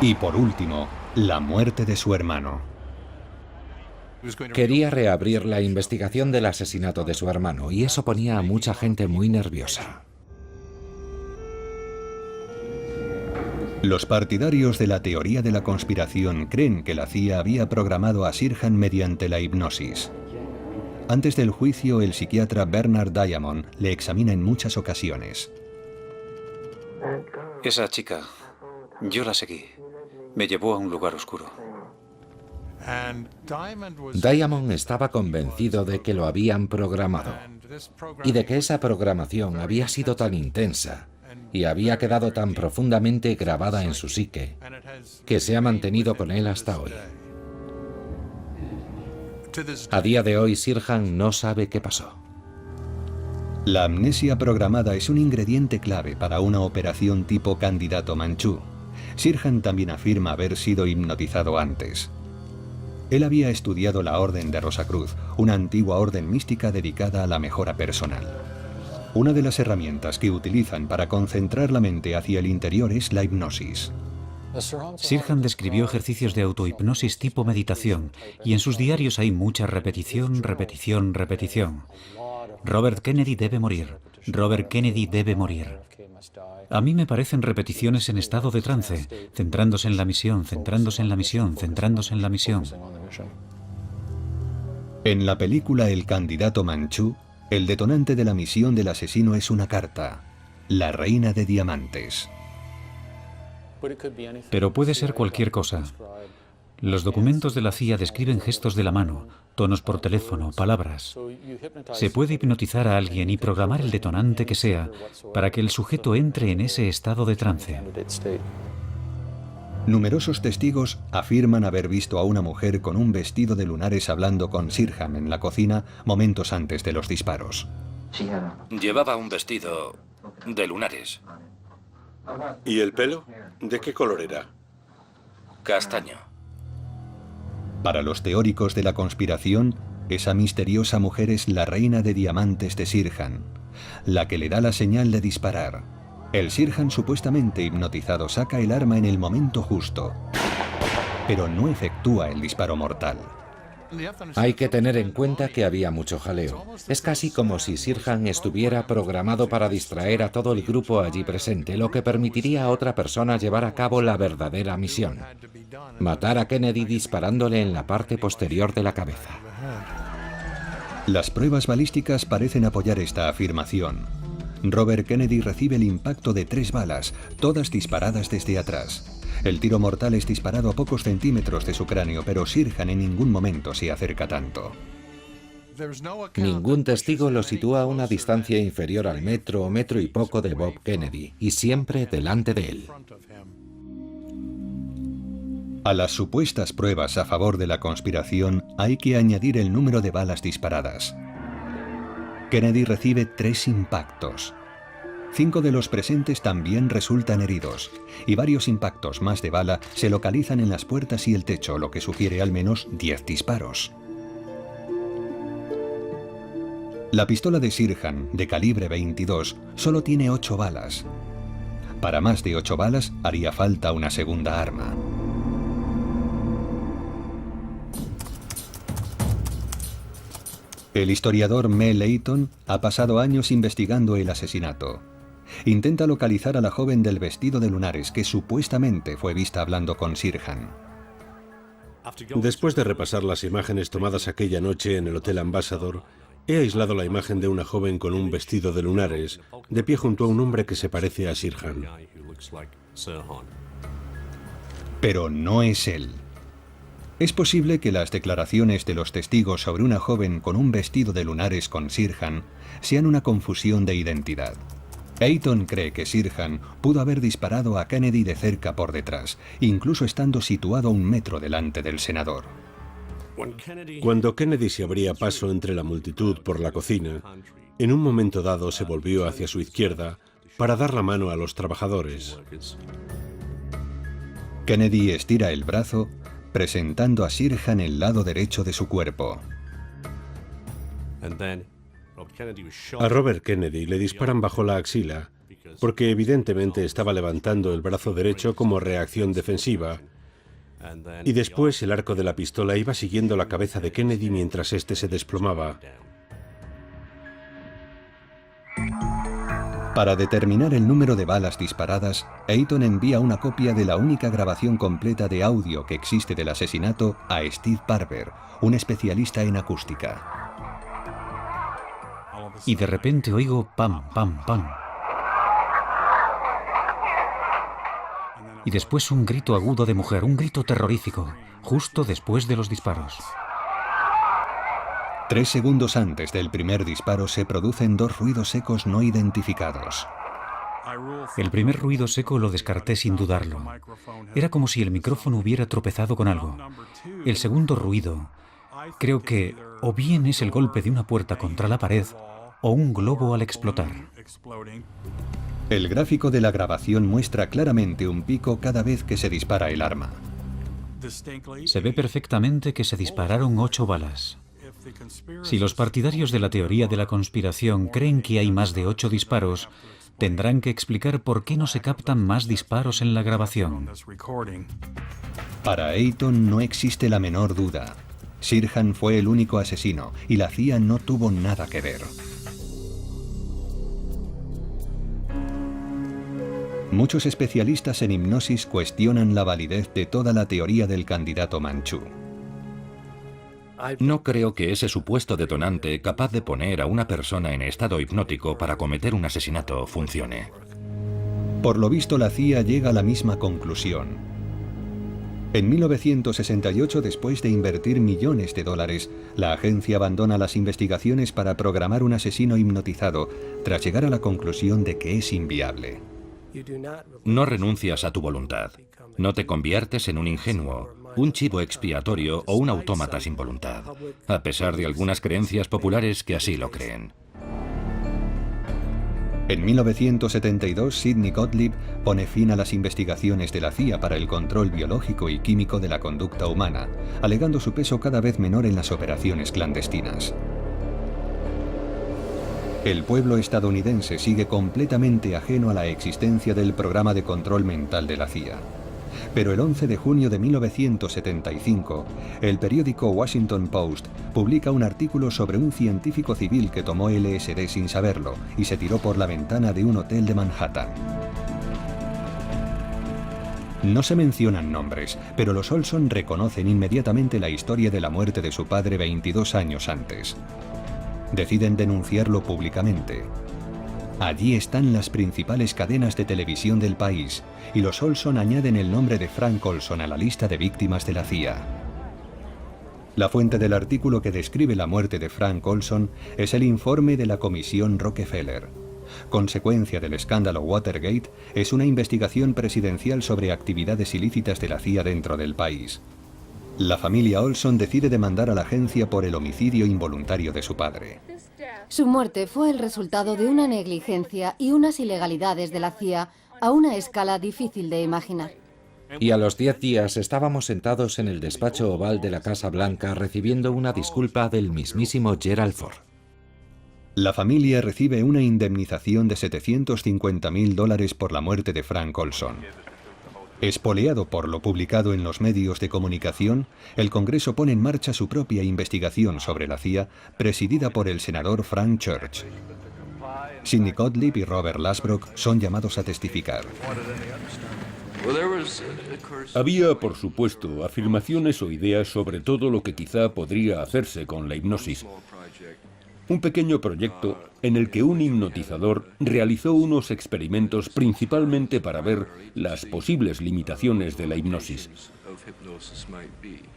Y por último, la muerte de su hermano. Quería reabrir la investigación del asesinato de su hermano y eso ponía a mucha gente muy nerviosa. Los partidarios de la teoría de la conspiración creen que la CIA había programado a Sirhan mediante la hipnosis. Antes del juicio, el psiquiatra Bernard Diamond le examina en muchas ocasiones. Esa chica, yo la seguí. Me llevó a un lugar oscuro. Diamond estaba convencido de que lo habían programado y de que esa programación había sido tan intensa y había quedado tan profundamente grabada en su psique que se ha mantenido con él hasta hoy. A día de hoy, Sirhan no sabe qué pasó. La amnesia programada es un ingrediente clave para una operación tipo candidato Manchú. Sirhan también afirma haber sido hipnotizado antes. Él había estudiado la Orden de Rosacruz, una antigua orden mística dedicada a la mejora personal. Una de las herramientas que utilizan para concentrar la mente hacia el interior es la hipnosis. Sirhan describió ejercicios de autohipnosis tipo meditación, y en sus diarios hay mucha repetición, repetición, repetición. Robert Kennedy debe morir. Robert Kennedy debe morir. A mí me parecen repeticiones en estado de trance, centrándose en la misión, centrándose en la misión, centrándose en la misión. En la película El candidato Manchú, el detonante de la misión del asesino es una carta, la reina de diamantes. Pero puede ser cualquier cosa. Los documentos de la CIA describen gestos de la mano, tonos por teléfono, palabras. Se puede hipnotizar a alguien y programar el detonante que sea para que el sujeto entre en ese estado de trance. Numerosos testigos afirman haber visto a una mujer con un vestido de lunares hablando con Sirhan en la cocina momentos antes de los disparos. Llevaba un vestido de lunares. ¿Y el pelo? ¿De qué color era? Castaño. Para los teóricos de la conspiración, esa misteriosa mujer es la reina de diamantes de Sirhan, la que le da la señal de disparar. El Sirhan supuestamente hipnotizado saca el arma en el momento justo, pero no efectúa el disparo mortal. Hay que tener en cuenta que había mucho jaleo. Es casi como si Sirhan estuviera programado para distraer a todo el grupo allí presente, lo que permitiría a otra persona llevar a cabo la verdadera misión: matar a Kennedy disparándole en la parte posterior de la cabeza. Las pruebas balísticas parecen apoyar esta afirmación. Robert Kennedy recibe el impacto de 3 balas, todas disparadas desde atrás. El tiro mortal es disparado a pocos centímetros de su cráneo, pero Sirhan en ningún momento se acerca tanto. Ningún testigo lo sitúa a una distancia inferior al metro o metro y poco de Bob Kennedy, y siempre delante de él. A las supuestas pruebas a favor de la conspiración hay que añadir el número de balas disparadas. Kennedy recibe 3 impactos. 5 de los presentes también resultan heridos, y varios impactos más de bala se localizan en las puertas y el techo, lo que sugiere al menos 10 disparos. La pistola de Sirhan, de calibre 22, solo tiene 8 balas. Para más de 8 balas haría falta una segunda arma. El historiador Mel Leighton ha pasado años investigando el asesinato. Intenta localizar a la joven del vestido de lunares que supuestamente fue vista hablando con Sirhan. Después de repasar las imágenes tomadas aquella noche en el Hotel Ambassador, he aislado la imagen de una joven con un vestido de lunares, de pie junto a un hombre que se parece a Sirhan. Pero no es él. Es posible que las declaraciones de los testigos sobre una joven con un vestido de lunares con Sirhan sean una confusión de identidad. Leighton cree que Sirhan pudo haber disparado a Kennedy de cerca por detrás, incluso estando situado a 1 metro delante del senador. Cuando Kennedy se abría paso entre la multitud por la cocina, en un momento dado se volvió hacia su izquierda para dar la mano a los trabajadores. Kennedy estira el brazo, presentando a Sirhan el lado derecho de su cuerpo. A Robert Kennedy le disparan bajo la axila, porque evidentemente estaba levantando el brazo derecho como reacción defensiva, y después el arco de la pistola iba siguiendo la cabeza de Kennedy mientras éste se desplomaba. Para determinar el número de balas disparadas, Eaton envía una copia de la única grabación completa de audio que existe del asesinato a Steve Barber, un especialista en acústica. Y de repente oigo pam, pam, pam. Y después un grito agudo de mujer, un grito terrorífico, justo después de los disparos. 3 segundos antes del primer disparo se producen 2 ruidos secos no identificados. El primer ruido seco lo descarté sin dudarlo. Era como si el micrófono hubiera tropezado con algo. El segundo ruido, creo que o bien es el golpe de una puerta contra la pared o un globo al explotar. El gráfico de la grabación muestra claramente un pico cada vez que se dispara el arma. Se ve perfectamente que se dispararon 8 balas. Si los partidarios de la teoría de la conspiración creen que hay más de 8 disparos, tendrán que explicar por qué no se captan más disparos en la grabación. Para Eaton no existe la menor duda. Sirhan fue el único asesino y la CIA no tuvo nada que ver. Muchos especialistas en hipnosis cuestionan la validez de toda la teoría del candidato manchú. No creo que ese supuesto detonante capaz de poner a una persona en estado hipnótico para cometer un asesinato funcione. Por lo visto, la CIA llega a la misma conclusión. En 1968, después de invertir millones de dólares, la agencia abandona las investigaciones para programar un asesino hipnotizado, tras llegar a la conclusión de que es inviable. No renuncias a tu voluntad. No te conviertes en un ingenuo, un chivo expiatorio o un autómata sin voluntad, a pesar de algunas creencias populares que así lo creen. En 1972, Sidney Gottlieb pone fin a las investigaciones de la CIA para el control biológico y químico de la conducta humana, alegando su peso cada vez menor en las operaciones clandestinas. El pueblo estadounidense sigue completamente ajeno a la existencia del programa de control mental de la CIA. Pero el 11 de junio de 1975, el periódico Washington Post publica un artículo sobre un científico civil que tomó LSD sin saberlo y se tiró por la ventana de un hotel de Manhattan. No se mencionan nombres, pero los Olson reconocen inmediatamente la historia de la muerte de su padre 22 años antes. Deciden denunciarlo públicamente. Allí están las principales cadenas de televisión del país, y los Olson añaden el nombre de Frank Olson a la lista de víctimas de la CIA. La fuente del artículo que describe la muerte de Frank Olson es el informe de la Comisión Rockefeller. Consecuencia del escándalo Watergate, es una investigación presidencial sobre actividades ilícitas de la CIA dentro del país. La familia Olson decide demandar a la agencia por el homicidio involuntario de su padre. Su muerte fue el resultado de una negligencia y unas ilegalidades de la CIA a una escala difícil de imaginar. Y a los 10 días estábamos sentados en el despacho oval de la Casa Blanca recibiendo una disculpa del mismísimo Gerald Ford. La familia recibe una indemnización de $750.000 por la muerte de Frank Olson. Espoleado por lo publicado en los medios de comunicación, el Congreso pone en marcha su propia investigación sobre la CIA, presidida por el senador Frank Church. Sidney Gottlieb y Robert Lasbrock son llamados a testificar. Había, por supuesto, afirmaciones o ideas sobre todo lo que quizá podría hacerse con la hipnosis. Un pequeño proyecto en el que un hipnotizador realizó unos experimentos principalmente para ver las posibles limitaciones de la hipnosis.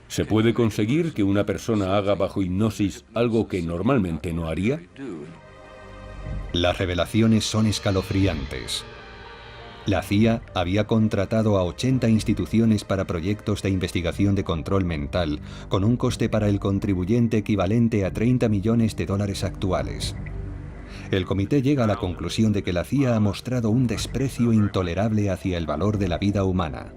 ¿Se puede conseguir que una persona haga bajo hipnosis algo que normalmente no haría? Las revelaciones son escalofriantes. La CIA había contratado a 80 instituciones para proyectos de investigación de control mental, con un coste para el contribuyente equivalente a $30 millones actuales. El comité llega a la conclusión de que la CIA ha mostrado un desprecio intolerable hacia el valor de la vida humana.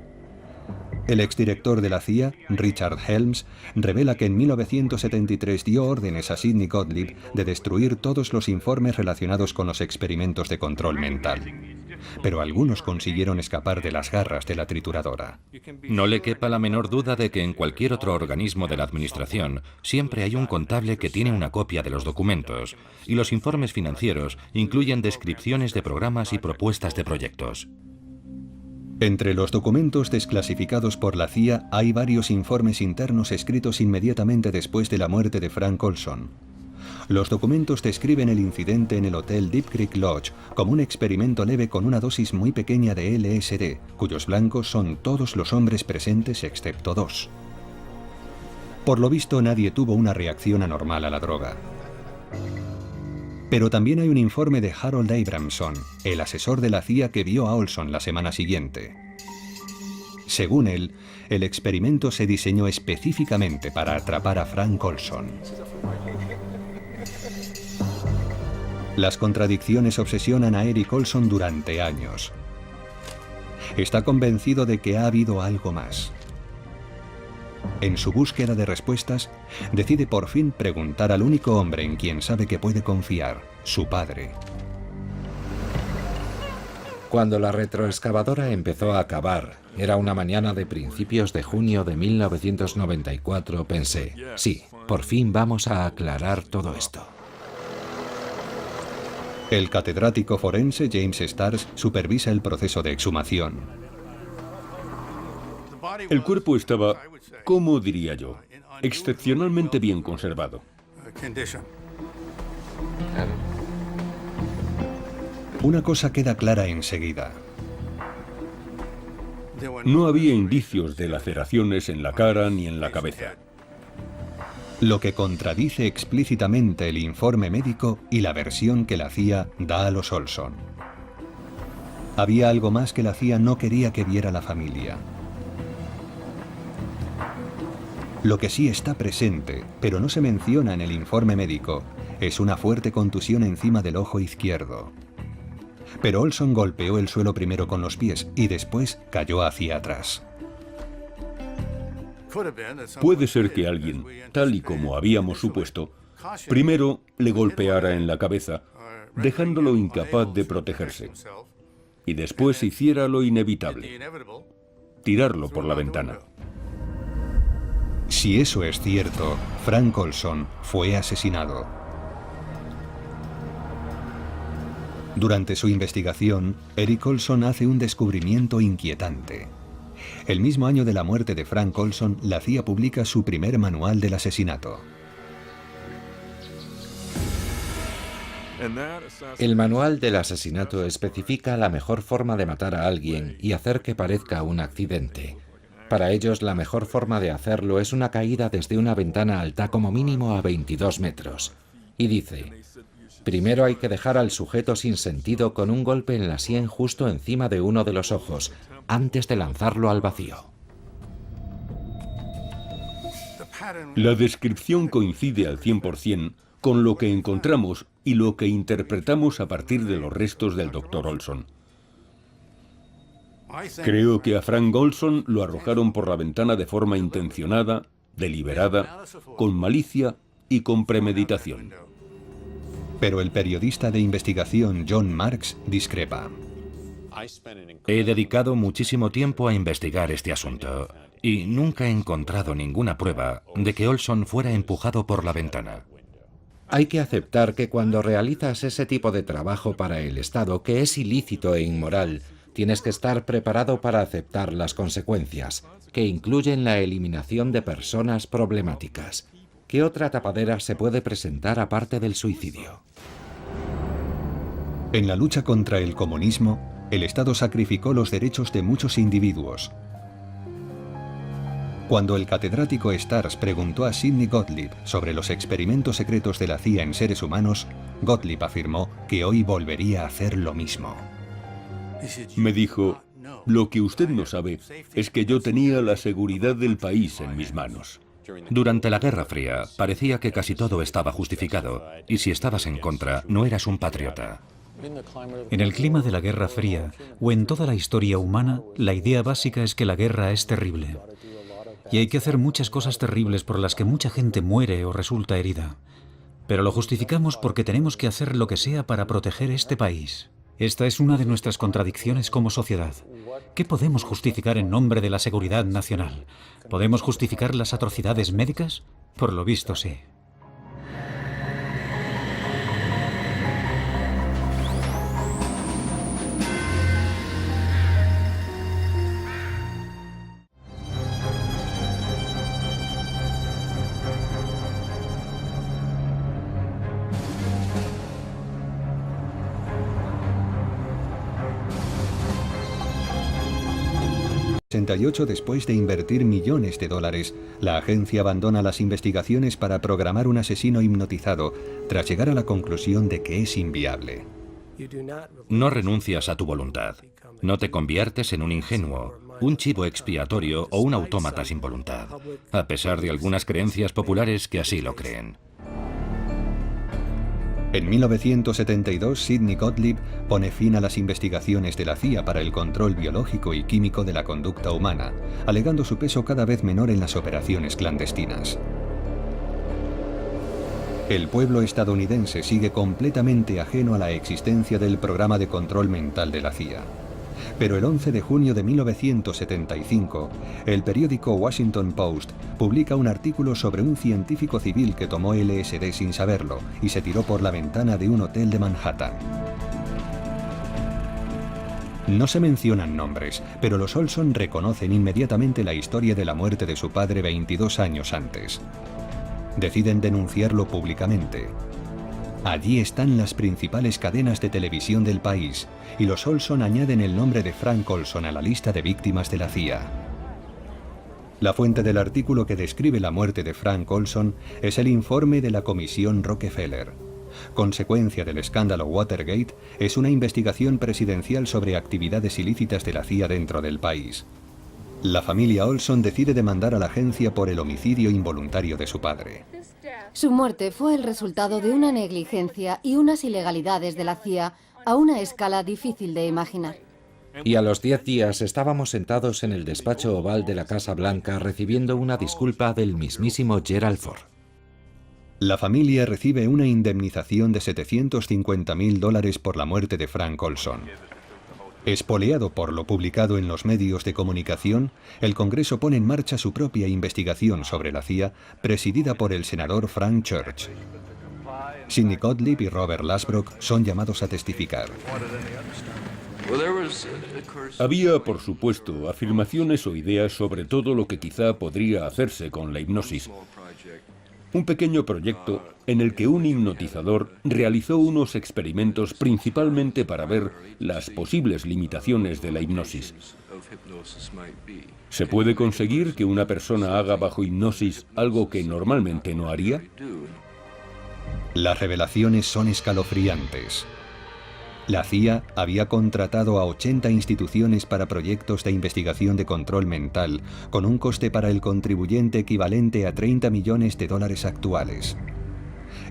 El exdirector de la CIA, Richard Helms, revela que en 1973 dio órdenes a Sidney Gottlieb de destruir todos los informes relacionados con los experimentos de control mental. pero algunos consiguieron escapar de las garras de la trituradora. No le quepa la menor duda de que en cualquier otro organismo de la administración siempre hay un contable que tiene una copia de los documentos, y los informes financieros incluyen descripciones de programas y propuestas de proyectos. Entre los documentos desclasificados por la CIA hay varios informes internos escritos inmediatamente después de la muerte de Frank Olson. Los documentos describen el incidente en el hotel Deep Creek Lodge como un experimento leve con una dosis muy pequeña de LSD, cuyos blancos son todos los hombres presentes excepto 2. Por lo visto, nadie tuvo una reacción anormal a la droga. Pero también hay un informe de Harold Abramson, el asesor de la CIA que vio a Olson la semana siguiente. Según él, el experimento se diseñó específicamente para atrapar a Frank Olson. Las contradicciones obsesionan a Eric Olson durante años. Está convencido de que ha habido algo más. En su búsqueda de respuestas, decide por fin preguntar al único hombre en quien sabe que puede confiar, su padre. Cuando la retroexcavadora empezó a cavar, era una mañana de principios de junio de 1994, pensé, sí, por fin vamos a aclarar todo esto. El catedrático forense James Stars supervisa el proceso de exhumación. El cuerpo estaba, ¿cómo diría yo?, excepcionalmente bien conservado. Una cosa queda clara enseguida. No había indicios de laceraciones en la cara ni en la cabeza. Lo que contradice explícitamente el informe médico y la versión que la CIA da a los Olson. Había algo más que la CIA no quería que viera la familia. Lo que sí está presente, pero no se menciona en el informe médico, es una fuerte contusión encima del ojo izquierdo. Pero Olson golpeó el suelo primero con los pies y después cayó hacia atrás. Puede ser que alguien, tal y como habíamos supuesto, primero le golpeara en la cabeza, dejándolo incapaz de protegerse, y después hiciera lo inevitable, tirarlo por la ventana. Si eso es cierto, Frank Olson fue asesinado. Durante su investigación, Eric Olson hace un descubrimiento inquietante. El mismo año de la muerte de Frank Olson, la CIA publica su primer manual del asesinato. El manual del asesinato especifica la mejor forma de matar a alguien y hacer que parezca un accidente. Para ellos, la mejor forma de hacerlo es una caída desde una ventana alta como mínimo a 22 metros. Y dice, primero hay que dejar al sujeto sin sentido con un golpe en la sien justo encima de uno de los ojos, antes de lanzarlo al vacío. La descripción coincide al 100% con lo que encontramos y lo que interpretamos a partir de los restos del Dr. Olson. Creo que a Frank Olson lo arrojaron por la ventana de forma intencionada, deliberada, con malicia y con premeditación. Pero el periodista de investigación John Marks discrepa. He dedicado muchísimo tiempo a investigar este asunto y nunca he encontrado ninguna prueba de que Olson fuera empujado por la ventana. Hay que aceptar que cuando realizas ese tipo de trabajo para el Estado, que es ilícito e inmoral, tienes que estar preparado para aceptar las consecuencias, que incluyen la eliminación de personas problemáticas. ¿Qué otra tapadera se puede presentar aparte del suicidio? En la lucha contra el comunismo, el Estado sacrificó los derechos de muchos individuos. Cuando el catedrático Stars preguntó a Sidney Gottlieb sobre los experimentos secretos de la CIA en seres humanos, Gottlieb afirmó que hoy volvería a hacer lo mismo. Me dijo, lo que usted no sabe es que yo tenía la seguridad del país en mis manos. Durante la Guerra Fría, parecía que casi todo estaba justificado, y si estabas en contra, no eras un patriota. En el clima de la Guerra Fría, o en toda la historia humana, la idea básica es que la guerra es terrible. Y hay que hacer muchas cosas terribles por las que mucha gente muere o resulta herida. Pero lo justificamos porque tenemos que hacer lo que sea para proteger este país. Esta es una de nuestras contradicciones como sociedad. ¿Qué podemos justificar en nombre de la seguridad nacional? ¿Podemos justificar las atrocidades médicas? Por lo visto, sí. En 1968, después de invertir millones de dólares, la agencia abandona las investigaciones para programar un asesino hipnotizado, tras llegar a la conclusión de que es inviable. No renuncias a tu voluntad. No te conviertes en un ingenuo, un chivo expiatorio o un autómata sin voluntad, a pesar de algunas creencias populares que así lo creen. En 1972, Sidney Gottlieb pone fin a las investigaciones de la CIA para el control biológico y químico de la conducta humana, alegando su peso cada vez menor en las operaciones clandestinas. El pueblo estadounidense sigue completamente ajeno a la existencia del programa de control mental de la CIA. Pero el 11 de junio de 1975, el periódico Washington Post publica un artículo sobre un científico civil que tomó LSD sin saberlo y se tiró por la ventana de un hotel de Manhattan. No se mencionan nombres, pero los Olson reconocen inmediatamente la historia de la muerte de su padre 22 años antes. Deciden denunciarlo públicamente. Allí están las principales cadenas de televisión del país, y los Olson añaden el nombre de Frank Olson a la lista de víctimas de la CIA. La fuente del artículo que describe la muerte de Frank Olson es el informe de la Comisión Rockefeller. Consecuencia del escándalo Watergate, es una investigación presidencial sobre actividades ilícitas de la CIA dentro del país. La familia Olson decide demandar a la agencia por el homicidio involuntario de su padre. Su muerte fue el resultado de una negligencia y unas ilegalidades de la CIA a una escala difícil de imaginar. Y a los 10 días estábamos sentados en el despacho oval de la Casa Blanca recibiendo una disculpa del mismísimo Gerald Ford. La familia recibe una indemnización de $750.000 por la muerte de Frank Olson. Espoleado por lo publicado en los medios de comunicación, el Congreso pone en marcha su propia investigación sobre la CIA, presidida por el senador Frank Church. Sidney Gottlieb y Robert Lasbrock son llamados a testificar. Había, por supuesto, afirmaciones o ideas sobre todo lo que quizá podría hacerse con la hipnosis. Un pequeño proyecto en el que un hipnotizador realizó unos experimentos principalmente para ver las posibles limitaciones de la hipnosis. ¿Se puede conseguir que una persona haga bajo hipnosis algo que normalmente no haría? Las revelaciones son escalofriantes. La CIA había contratado a 80 instituciones para proyectos de investigación de control mental, con un coste para el contribuyente equivalente a $30 millones actuales.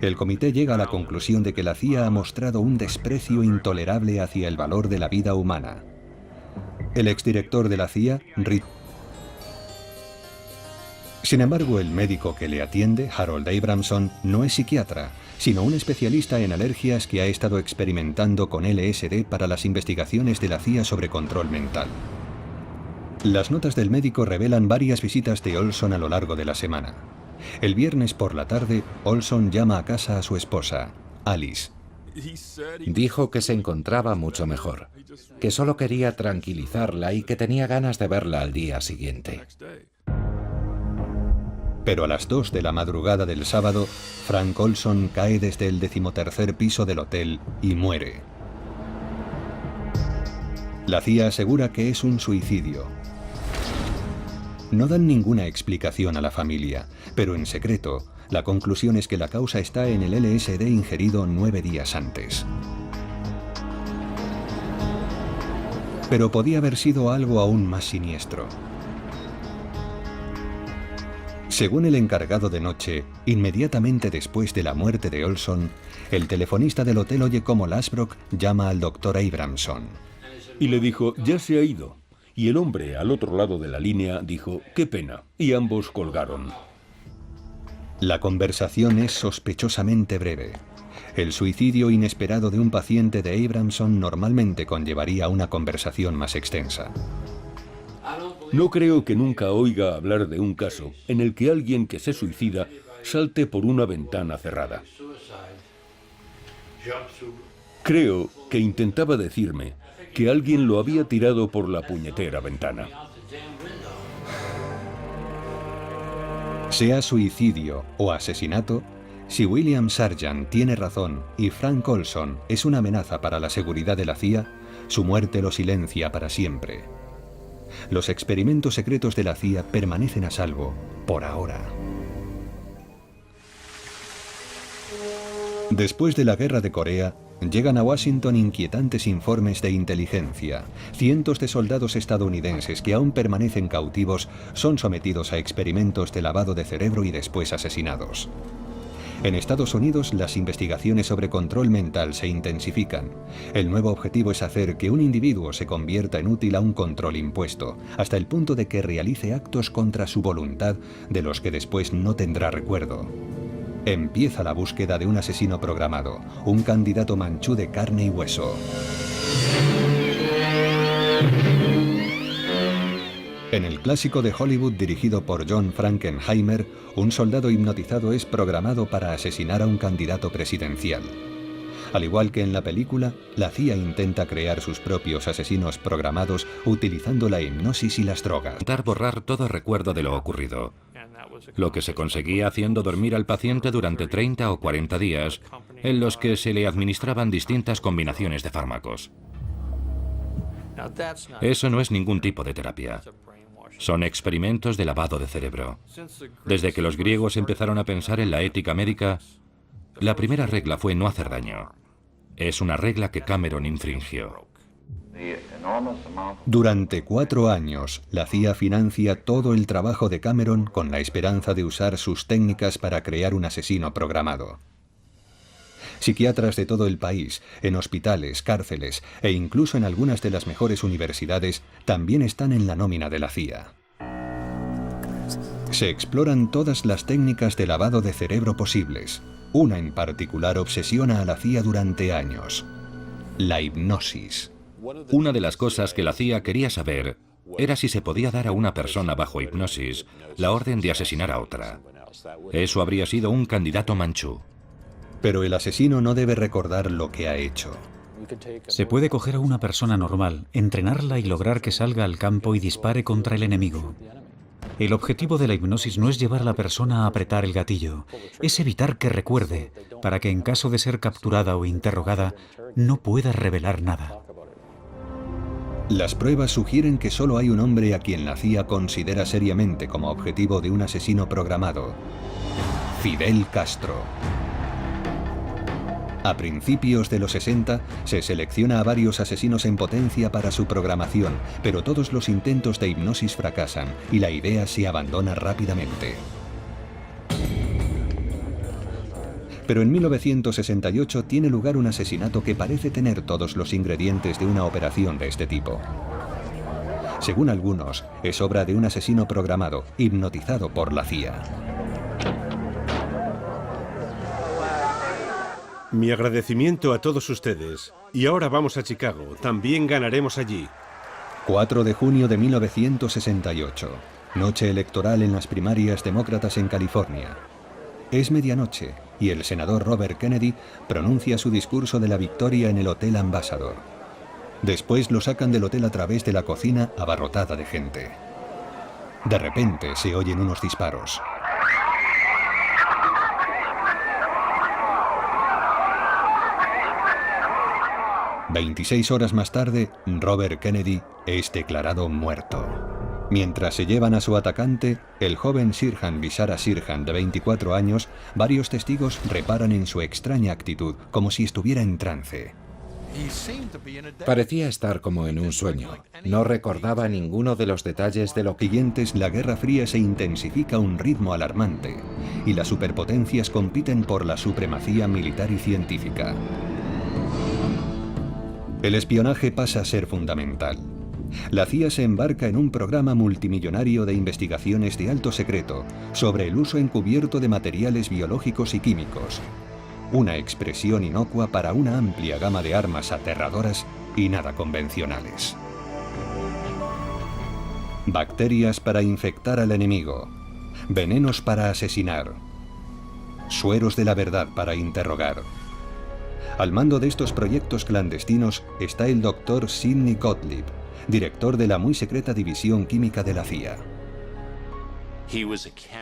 El comité llega a la conclusión de que la CIA ha mostrado un desprecio intolerable hacia el valor de la vida humana. El exdirector de la CIA, Sin embargo, el médico que le atiende, Harold Abramson, no es psiquiatra, sino un especialista en alergias que ha estado experimentando con LSD para las investigaciones de la CIA sobre control mental. Las notas del médico revelan varias visitas de Olson a lo largo de la semana. El viernes por la tarde, Olson llama a casa a su esposa, Alice. Dijo que se encontraba mucho mejor, que solo quería tranquilizarla y que tenía ganas de verla al día siguiente. Pero a las 2 de la madrugada del sábado, Frank Olson cae desde el 13º piso del hotel y muere. La CIA asegura que es un suicidio. No dan ninguna explicación a la familia, pero en secreto, la conclusión es que la causa está en el LSD ingerido 9 días antes. Pero podía haber sido algo aún más siniestro. Según el encargado de noche, inmediatamente después de la muerte de Olson, el telefonista del hotel oye cómo Lasbrock llama al doctor Abramson. Y le dijo, ya se ha ido. Y el hombre al otro lado de la línea dijo, qué pena. Y ambos colgaron. La conversación es sospechosamente breve. El suicidio inesperado de un paciente de Abramson normalmente conllevaría una conversación más extensa. No creo que nunca oiga hablar de un caso en el que alguien que se suicida salte por una ventana cerrada. Creo que intentaba decirme que alguien lo había tirado por la puñetera ventana. Sea suicidio o asesinato, si William Sargant tiene razón y Frank Olson es una amenaza para la seguridad de la CIA, su muerte lo silencia para siempre. Los experimentos secretos de la CIA permanecen a salvo, por ahora. Después de la Guerra de Corea, llegan a Washington inquietantes informes de inteligencia. Cientos de soldados estadounidenses que aún permanecen cautivos son sometidos a experimentos de lavado de cerebro y después asesinados. En Estados Unidos, las investigaciones sobre control mental se intensifican. El nuevo objetivo es hacer que un individuo se convierta en útil a un control impuesto, hasta el punto de que realice actos contra su voluntad de los que después no tendrá recuerdo. Empieza la búsqueda de un asesino programado, un candidato manchú de carne y hueso. En el clásico de Hollywood dirigido por John Frankenheimer, un soldado hipnotizado es programado para asesinar a un candidato presidencial. Al igual que en la película, la CIA intenta crear sus propios asesinos programados utilizando la hipnosis y las drogas. Intentar borrar todo recuerdo de lo ocurrido, lo que se conseguía haciendo dormir al paciente durante 30 o 40 días, en los que se le administraban distintas combinaciones de fármacos. Eso no es ningún tipo de terapia. Son experimentos de lavado de cerebro. Desde que los griegos empezaron a pensar en la ética médica, la primera regla fue no hacer daño. Es una regla que Cameron infringió. Durante 4 años, la CIA financia todo el trabajo de Cameron con la esperanza de usar sus técnicas para crear un asesino programado. Psiquiatras de todo el país, en hospitales, cárceles e incluso en algunas de las mejores universidades, también están en la nómina de la CIA. Se exploran todas las técnicas de lavado de cerebro posibles. Una en particular obsesiona a la CIA durante años: la hipnosis. Una de las cosas que la CIA quería saber era si se podía dar a una persona bajo hipnosis la orden de asesinar a otra. Eso habría sido un candidato manchú. Pero el asesino no debe recordar lo que ha hecho. Se puede coger a una persona normal, entrenarla y lograr que salga al campo y dispare contra el enemigo. El objetivo de la hipnosis no es llevar a la persona a apretar el gatillo, es evitar que recuerde, para que en caso de ser capturada o interrogada, no pueda revelar nada. Las pruebas sugieren que solo hay un hombre a quien la CIA considera seriamente como objetivo de un asesino programado: Fidel Castro. A principios de los 60, se selecciona a varios asesinos en potencia para su programación, pero todos los intentos de hipnosis fracasan y la idea se abandona rápidamente. Pero en 1968 tiene lugar un asesinato que parece tener todos los ingredientes de una operación de este tipo. Según algunos, es obra de un asesino programado, hipnotizado por la CIA. Mi agradecimiento a todos ustedes. Y ahora vamos a Chicago. También ganaremos allí. 4 de junio de 1968. Noche electoral en las primarias demócratas en California. Es medianoche y el senador Robert Kennedy pronuncia su discurso de la victoria en el Hotel Ambassador. Después lo sacan del hotel a través de la cocina abarrotada de gente. De repente se oyen unos disparos. «26 horas más tarde, Robert Kennedy es declarado muerto. Mientras se llevan a su atacante, el joven Sirhan Vishara Sirhan, de 24 años, varios testigos reparan en su extraña actitud, como si estuviera en trance. Parecía estar como en un sueño. No recordaba ninguno de los detalles de lo que... Siguientes, la Guerra Fría se intensifica a un ritmo alarmante y las superpotencias compiten por la supremacía militar y científica. El espionaje pasa a ser fundamental. La CIA se embarca en un programa multimillonario de investigaciones de alto secreto sobre el uso encubierto de materiales biológicos y químicos. una expresión inocua para una amplia gama de armas aterradoras y nada convencionales. Bacterias para infectar al enemigo, venenos para asesinar, sueros de la verdad para interrogar. Al mando de estos proyectos clandestinos está el Dr. Sidney Gottlieb, director de la muy secreta división química de la CIA.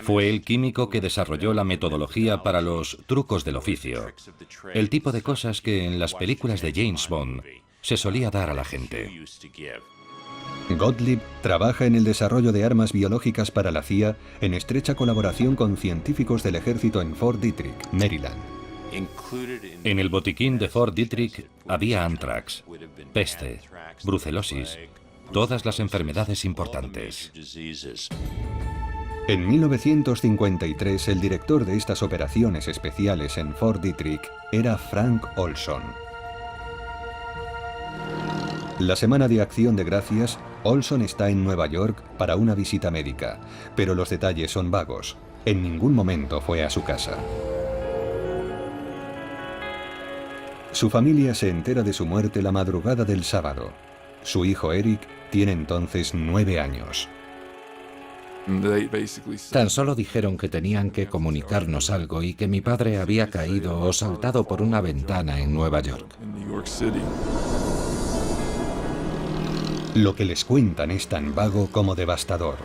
Fue el químico que desarrolló la metodología para los trucos del oficio, el tipo de cosas que en las películas de James Bond se solía dar a la gente. Gottlieb trabaja en el desarrollo de armas biológicas para la CIA en estrecha colaboración con científicos del ejército en Fort Detrick, Maryland. En el botiquín de Fort Detrick había anthrax, peste, brucelosis, todas las enfermedades importantes. En 1953, el director de estas operaciones especiales en Fort Detrick era Frank Olson. La semana de Acción de Gracias, Olson está en Nueva York para una visita médica, pero los detalles son vagos. En ningún momento fue a su casa. Su familia se entera de su muerte la madrugada del sábado. Su hijo Eric tiene entonces 9 años. Tan solo dijeron que tenían que comunicarnos algo y que mi padre había caído o saltado por una ventana en Nueva York. Lo que les cuentan es tan vago como devastador.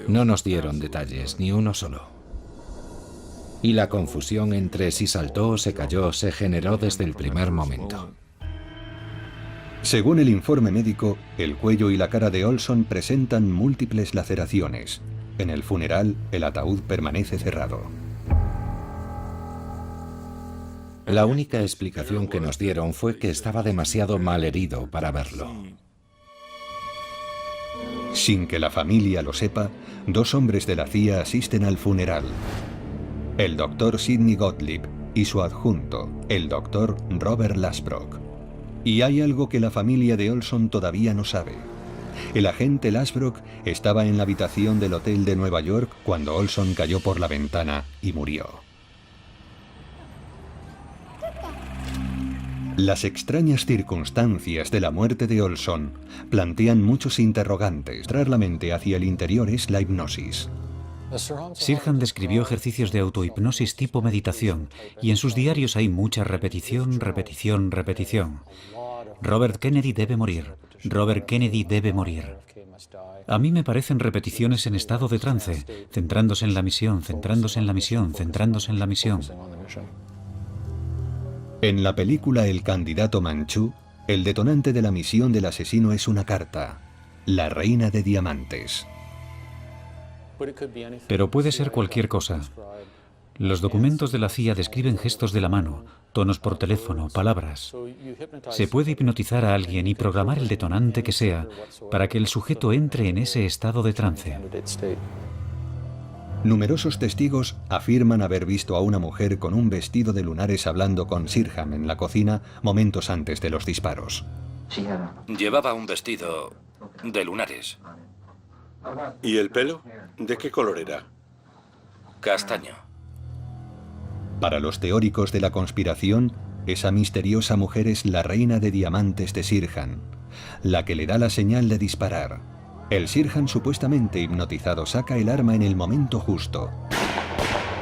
No nos dieron detalles, ni uno solo. Y la confusión entre si saltó o se cayó se generó desde el primer momento. Según el informe médico, el cuello y la cara de Olson presentan múltiples laceraciones. En el funeral, el ataúd permanece cerrado. La única explicación que nos dieron fue que estaba demasiado mal herido para verlo. Sin que la familia lo sepa, 2 hombres de la CIA asisten al funeral. El Dr. Sidney Gottlieb y su adjunto, el Dr. Robert Lasbrock. Y hay algo que la familia de Olson todavía no sabe. El agente Lasbrock estaba en la habitación del hotel de Nueva York cuando Olson cayó por la ventana y murió. Las extrañas circunstancias de la muerte de Olson plantean muchos interrogantes. Traer la mente hacia el interior es la hipnosis. Sirhan describió ejercicios de autohipnosis tipo meditación, y en sus diarios hay mucha repetición, repetición, repetición. Robert Kennedy debe morir. Robert Kennedy debe morir. A mí me parecen repeticiones en estado de trance, centrándose en la misión, centrándose en la misión, centrándose en la misión. En la película El candidato Manchú, el detonante de la misión del asesino es una carta, la reina de diamantes. Pero puede ser cualquier cosa. Los documentos de la CIA describen gestos de la mano, tonos por teléfono, palabras. Se puede hipnotizar a alguien y programar el detonante que sea para que el sujeto entre en ese estado de trance. Numerosos testigos afirman haber visto a una mujer con un vestido de lunares hablando con Sirhan en la cocina momentos antes de los disparos. Llevaba un vestido de lunares. ¿Y el pelo? ¿De qué color era? Castaño. Para los teóricos de la conspiración, esa misteriosa mujer es la reina de diamantes de Sirhan, la que le da la señal de disparar. El Sirhan supuestamente hipnotizado saca el arma en el momento justo,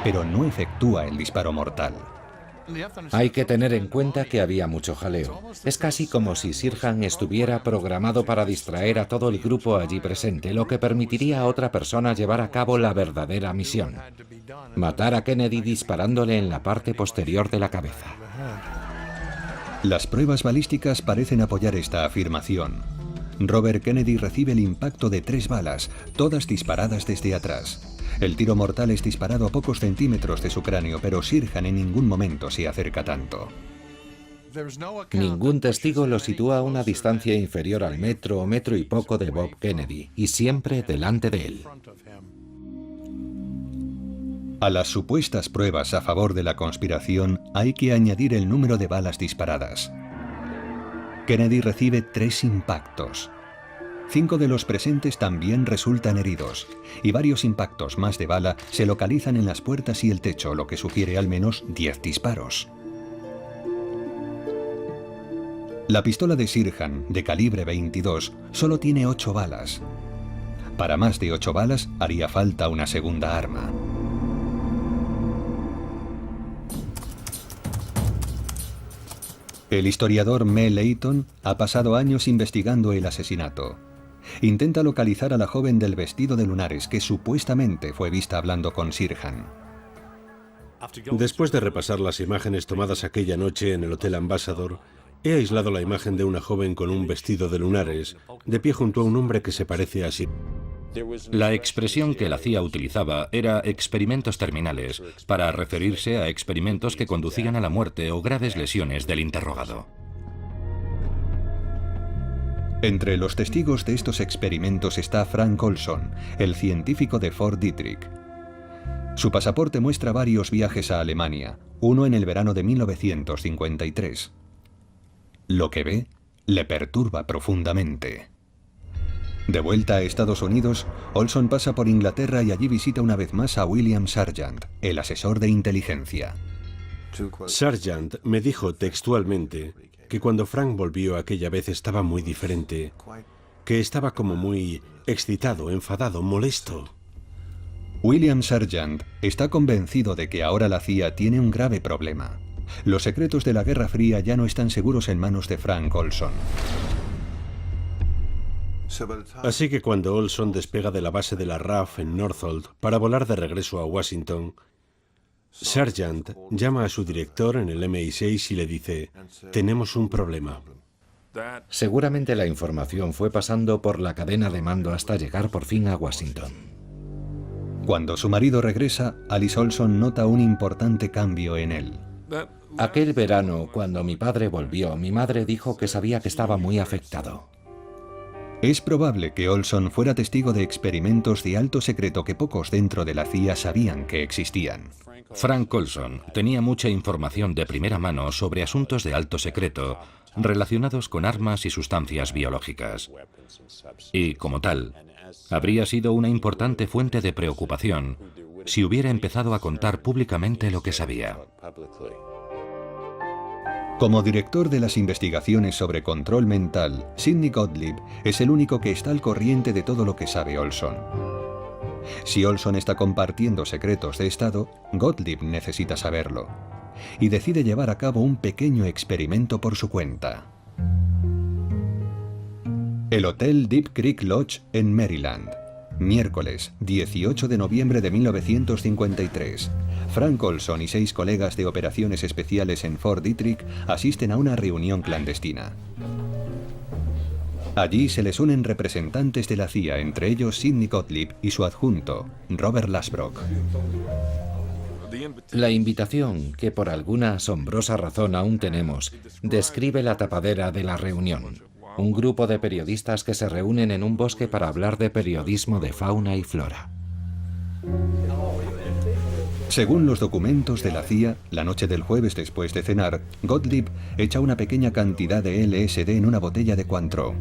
pero no efectúa el disparo mortal. Hay que tener en cuenta que había mucho jaleo. Es casi como si Sirhan estuviera programado para distraer a todo el grupo allí presente, lo que permitiría a otra persona llevar a cabo la verdadera misión: matar a Kennedy disparándole en la parte posterior de la cabeza. Las pruebas balísticas parecen apoyar esta afirmación. Robert Kennedy recibe el impacto de 3 balas, todas disparadas desde atrás. El tiro mortal es disparado a pocos centímetros de su cráneo, pero Sirhan en ningún momento se acerca tanto. Ningún testigo lo sitúa a una distancia inferior al metro o metro y poco de Bob Kennedy, y siempre delante de él. A las supuestas pruebas a favor de la conspiración hay que añadir el número de balas disparadas. Kennedy recibe 3 impactos. 5 de los presentes también resultan heridos, y varios impactos más de bala se localizan en las puertas y el techo, lo que sugiere al menos 10 disparos. La pistola de Sirhan, de calibre 22, solo tiene 8 balas. Para más de 8 balas haría falta una segunda arma. El historiador Mel Leighton ha pasado años investigando el asesinato. Intenta localizar a la joven del vestido de lunares que supuestamente fue vista hablando con Sirhan. Después de repasar las imágenes tomadas aquella noche en el Hotel Ambassador, he aislado la imagen de una joven con un vestido de lunares, de pie junto a un hombre que se parece a Sirhan. La expresión que la CIA utilizaba era experimentos terminales, para referirse a experimentos que conducían a la muerte o graves lesiones del interrogado. Entre los testigos de estos experimentos está Frank Olson, el científico de Fort Detrick. Su pasaporte muestra varios viajes a Alemania, uno en el verano de 1953. Lo que ve le perturba profundamente. De vuelta a Estados Unidos, Olson pasa por Inglaterra y allí visita una vez más a William Sargant, el asesor de inteligencia. Sargant me dijo textualmente que cuando Frank volvió aquella vez estaba muy diferente, que estaba como muy excitado, enfadado, molesto. William Sargant está convencido de que ahora la CIA tiene un grave problema. Los secretos de la Guerra Fría ya no están seguros en manos de Frank Olson. Así que cuando Olson despega de la base de la RAF en Northolt para volar de regreso a Washington, Sargant llama a su director en el MI6 y le dice: tenemos un problema. Seguramente la información fue pasando por la cadena de mando hasta llegar por fin a Washington. Cuando su marido regresa, Alice Olson nota un importante cambio en él. Aquel verano, cuando mi padre volvió, mi madre dijo que sabía que estaba muy afectado. Es probable que Olson fuera testigo de experimentos de alto secreto que pocos dentro de la CIA sabían que existían. Frank Olson tenía mucha información de primera mano sobre asuntos de alto secreto relacionados con armas y sustancias biológicas. Y, como tal, habría sido una importante fuente de preocupación si hubiera empezado a contar públicamente lo que sabía. Como director de las investigaciones sobre control mental, Sidney Gottlieb es el único que está al corriente de todo lo que sabe Olson. Si Olson está compartiendo secretos de Estado, Gottlieb necesita saberlo, y decide llevar a cabo un pequeño experimento por su cuenta. El Hotel Deep Creek Lodge en Maryland. Miércoles, 18 de noviembre de 1953. Frank Olson y 6 colegas de operaciones especiales en Fort Detrick asisten a una reunión clandestina. Allí se les unen representantes de la CIA, entre ellos Sidney Gottlieb y su adjunto, Robert Lasbrock. La invitación, que por alguna asombrosa razón aún tenemos, describe la tapadera de la reunión. Un grupo de periodistas que se reúnen en un bosque para hablar de periodismo de fauna y flora. Según los documentos de la CIA, la noche del jueves después de cenar, Gottlieb echa una pequeña cantidad de LSD en una botella de Cointreau.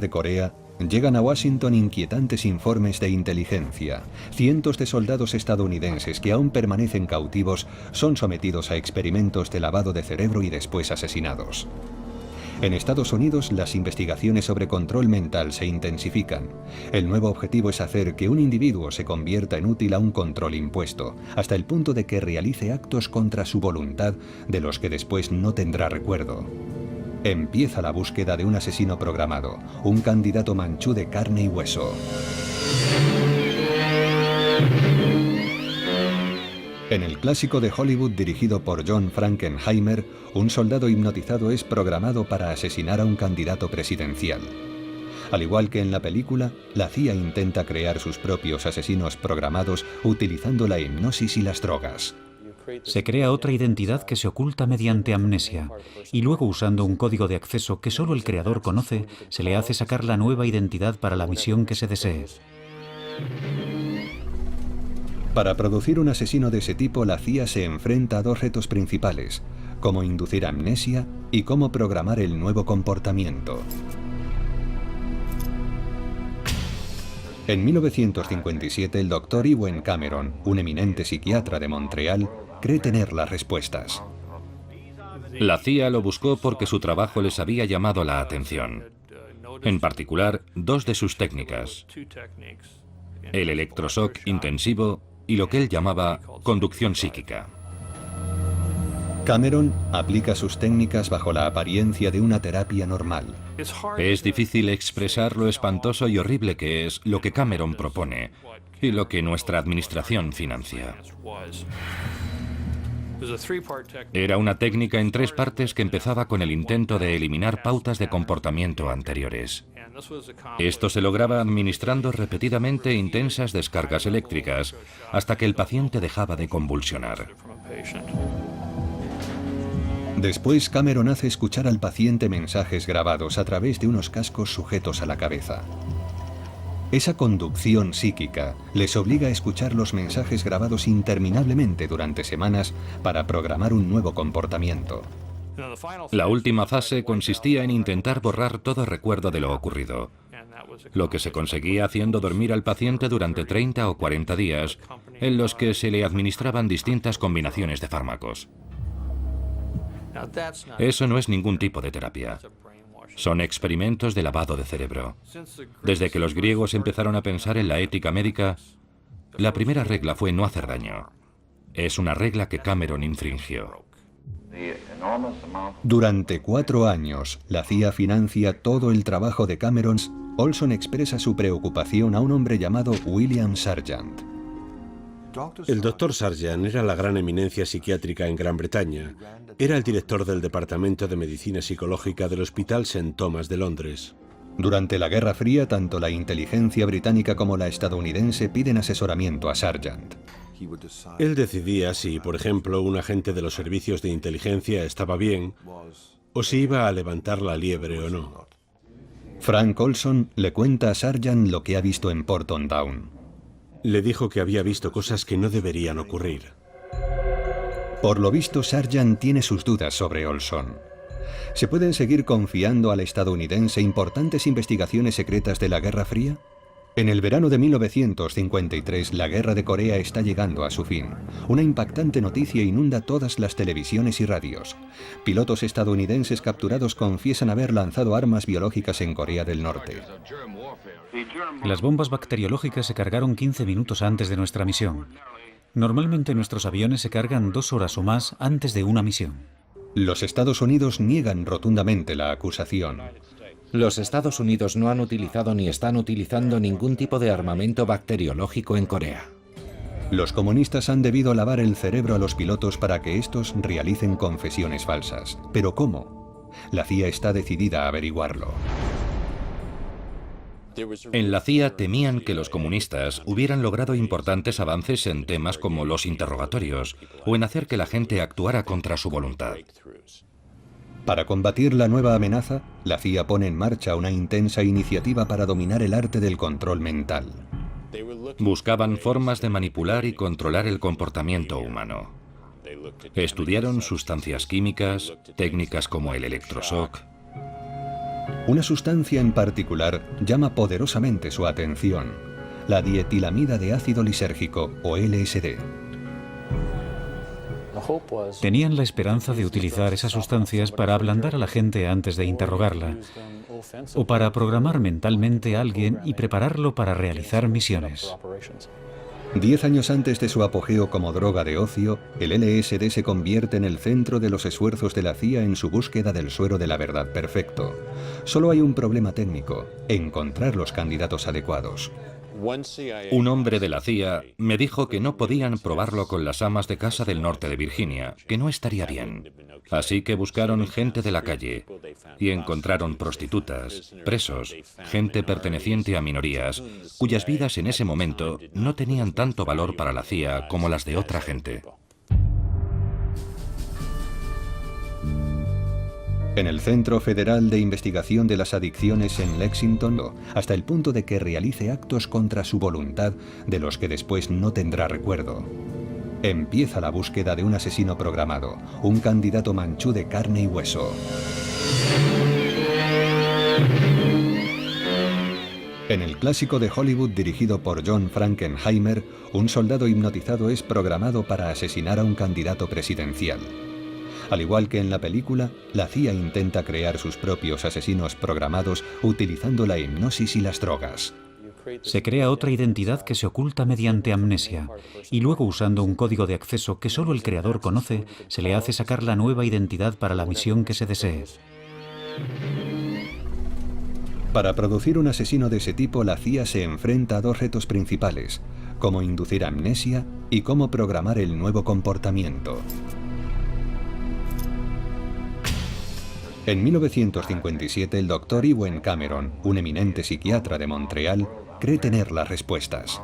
De Corea, llegan a Washington inquietantes informes de inteligencia. Cientos de soldados estadounidenses que aún permanecen cautivos son sometidos a experimentos de lavado de cerebro y después asesinados. En Estados Unidos, las investigaciones sobre control mental se intensifican. El nuevo objetivo es hacer que un individuo se convierta en útil a un control impuesto, hasta el punto de que realice actos contra su voluntad de los que después no tendrá recuerdo. Empieza la búsqueda de un asesino programado, un candidato manchú de carne y hueso. En el clásico de Hollywood dirigido por John Frankenheimer, un soldado hipnotizado es programado para asesinar a un candidato presidencial. Al igual que en la película, la CIA intenta crear sus propios asesinos programados utilizando la hipnosis y las drogas. Se crea otra identidad que se oculta mediante amnesia, y luego, usando un código de acceso que solo el creador conoce, se le hace sacar la nueva identidad para la misión que se desee. Para producir un asesino de ese tipo, la CIA se enfrenta a 2 retos principales: cómo inducir amnesia y cómo programar el nuevo comportamiento. En 1957, el Dr. Ewen Cameron, un eminente psiquiatra de Montreal, cree tener las respuestas. La CIA lo buscó porque su trabajo les había llamado la atención. En particular, dos de sus técnicas: el electroshock intensivo y lo que él llamaba conducción psíquica. Cameron aplica sus técnicas bajo la apariencia de una terapia normal. Es difícil expresar lo espantoso y horrible que es lo que Cameron propone y lo que nuestra administración financia. Era una técnica en 3 partes que empezaba con el intento de eliminar pautas de comportamiento anteriores. Esto se lograba administrando repetidamente intensas descargas eléctricas hasta que el paciente dejaba de convulsionar. Después, Cameron hace escuchar al paciente mensajes grabados a través de unos cascos sujetos a la cabeza. Esa conducción psíquica les obliga a escuchar los mensajes grabados interminablemente durante semanas para programar un nuevo comportamiento. La última fase consistía en intentar borrar todo recuerdo de lo ocurrido, lo que se conseguía haciendo dormir al paciente durante 30 o 40 días, en los que se le administraban distintas combinaciones de fármacos. Eso no es ningún tipo de terapia. Son experimentos de lavado de cerebro. Desde que los griegos empezaron a pensar en la ética médica, la primera regla fue no hacer daño. Es una regla que Cameron infringió. Durante 4 años, la CIA financia todo el trabajo de Cameron. Olson expresa su preocupación a un hombre llamado William Sargant. El Dr. Sargant era la gran eminencia psiquiátrica en Gran Bretaña. Era el director del Departamento de Medicina Psicológica del Hospital St. Thomas de Londres. Durante la Guerra Fría, tanto la inteligencia británica como la estadounidense piden asesoramiento a Sargant. Él decidía si, por ejemplo, un agente de los servicios de inteligencia estaba bien o si iba a levantar la liebre o no. Frank Olson le cuenta a Sargant lo que ha visto en Porton Down. Le dijo que había visto cosas que no deberían ocurrir. Por lo visto, Sargant tiene sus dudas sobre Olson. ¿Se pueden seguir confiando al estadounidense importantes investigaciones secretas de la Guerra Fría? En el verano de 1953, la Guerra de Corea está llegando a su fin. Una impactante noticia inunda todas las televisiones y radios. Pilotos estadounidenses capturados confiesan haber lanzado armas biológicas en Corea del Norte. Las bombas bacteriológicas se cargaron 15 minutos antes de nuestra misión. Normalmente nuestros aviones se cargan 2 horas o más antes de una misión. Los Estados Unidos niegan rotundamente la acusación. Los Estados Unidos no han utilizado ni están utilizando ningún tipo de armamento bacteriológico en Corea. Los comunistas han debido lavar el cerebro a los pilotos para que estos realicen confesiones falsas. ¿Pero cómo? La CIA está decidida a averiguarlo. En la CIA temían que los comunistas hubieran logrado importantes avances en temas como los interrogatorios o en hacer que la gente actuara contra su voluntad. Para combatir la nueva amenaza, la CIA pone en marcha una intensa iniciativa para dominar el arte del control mental. Buscaban formas de manipular y controlar el comportamiento humano. Estudiaron sustancias químicas, técnicas como el electroshock. Una sustancia en particular llama poderosamente su atención: la dietilamida de ácido lisérgico, o LSD. Tenían la esperanza de utilizar esas sustancias para ablandar a la gente antes de interrogarla, o para programar mentalmente a alguien y prepararlo para realizar misiones. 10 años antes de su apogeo como droga de ocio, el LSD se convierte en el centro de los esfuerzos de la CIA en su búsqueda del suero de la verdad perfecto. Solo hay un problema técnico: encontrar los candidatos adecuados. Un hombre de la CIA me dijo que no podían probarlo con las amas de casa del norte de Virginia, que no estaría bien. Así que buscaron gente de la calle y encontraron prostitutas, presos, gente perteneciente a minorías, cuyas vidas en ese momento no tenían tanto valor para la CIA como las de otra gente. En el Centro Federal de Investigación de las Adicciones en Lexington, hasta el punto de que realice actos contra su voluntad de los que después no tendrá recuerdo. empieza la búsqueda de un asesino programado, un candidato manchú de carne y hueso. En el clásico de Hollywood dirigido por John Frankenheimer, un soldado hipnotizado es programado para asesinar a un candidato presidencial. Al igual que en la película, la CIA intenta crear sus propios asesinos programados utilizando la hipnosis y las drogas. Se crea otra identidad que se oculta mediante amnesia, y luego usando un código de acceso que solo el creador conoce, se le hace sacar la nueva identidad para la misión que se desee. Para producir un asesino de ese tipo, la CIA se enfrenta a dos retos principales: cómo inducir amnesia y cómo programar el nuevo comportamiento. En 1957, el Dr. Ewen Cameron, un eminente psiquiatra de Montreal, cree tener las respuestas.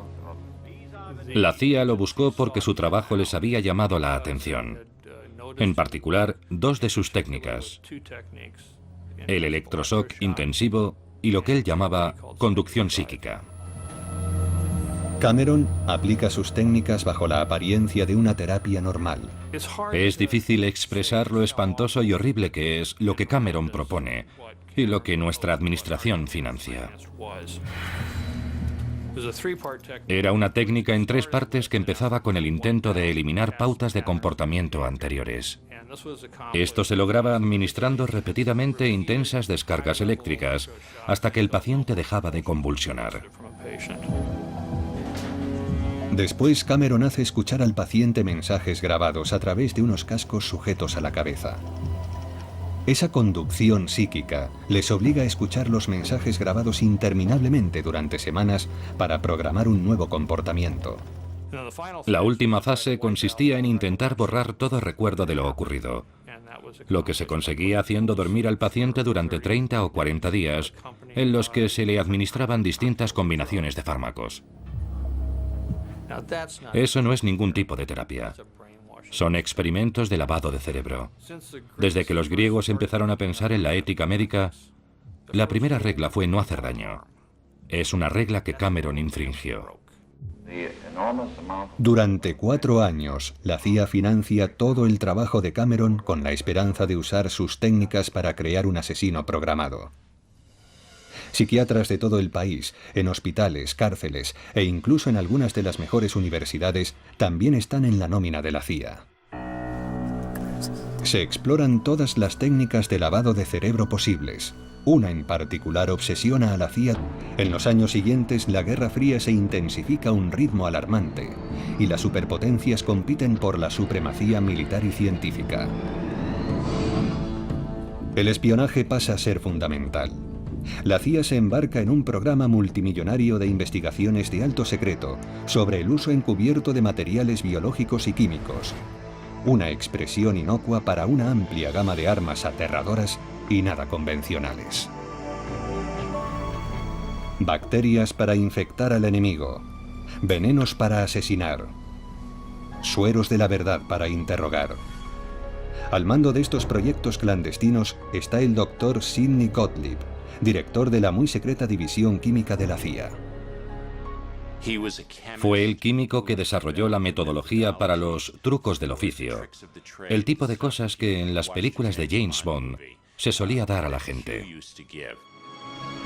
La CIA lo buscó porque su trabajo les había llamado la atención. En particular, dos de sus técnicas: el electroshock intensivo y lo que él llamaba conducción psíquica. Cameron aplica sus técnicas bajo la apariencia de una terapia normal. Es difícil expresar lo espantoso y horrible que es lo que Cameron propone y lo que nuestra administración financia. Era una técnica en 3 partes que empezaba con el intento de eliminar pautas de comportamiento anteriores. Esto se lograba administrando repetidamente intensas descargas eléctricas hasta que el paciente dejaba de convulsionar. Después, Cameron hace escuchar al paciente mensajes grabados a través de unos cascos sujetos a la cabeza. Esa conducción psíquica les obliga a escuchar los mensajes grabados interminablemente durante semanas para programar un nuevo comportamiento. La última fase consistía en intentar borrar todo recuerdo de lo ocurrido, lo que se conseguía haciendo dormir al paciente durante 30 o 40 días, en los que se le administraban distintas combinaciones de fármacos. Eso no es ningún tipo de terapia. Son experimentos de lavado de cerebro. Desde que los griegos empezaron a pensar en la ética médica, la primera regla fue no hacer daño. Es una regla que Cameron infringió. Durante 4 años, la CIA financia todo el trabajo de Cameron con la esperanza de usar sus técnicas para crear un asesino programado. Psiquiatras de todo el país, en hospitales, cárceles e incluso en algunas de las mejores universidades, también están en la nómina de la CIA. Se exploran todas las técnicas de lavado de cerebro posibles. Una en particular obsesiona a la CIA. En los años siguientes, la Guerra Fría se intensifica a un ritmo alarmante y las superpotencias compiten por la supremacía militar y científica. El espionaje pasa a ser fundamental. La CIA se embarca en un programa multimillonario de investigaciones de alto secreto sobre el uso encubierto de materiales biológicos y químicos. Una expresión inocua para una amplia gama de armas aterradoras y nada convencionales. Bacterias para infectar al enemigo. Venenos para asesinar. Sueros de la verdad para interrogar. Al mando de estos proyectos clandestinos está el Dr. Sidney Gottlieb, director de la muy secreta división química de la CIA. Fue el químico que desarrolló la metodología para los trucos del oficio, el tipo de cosas que en las películas de James Bond se solía dar a la gente.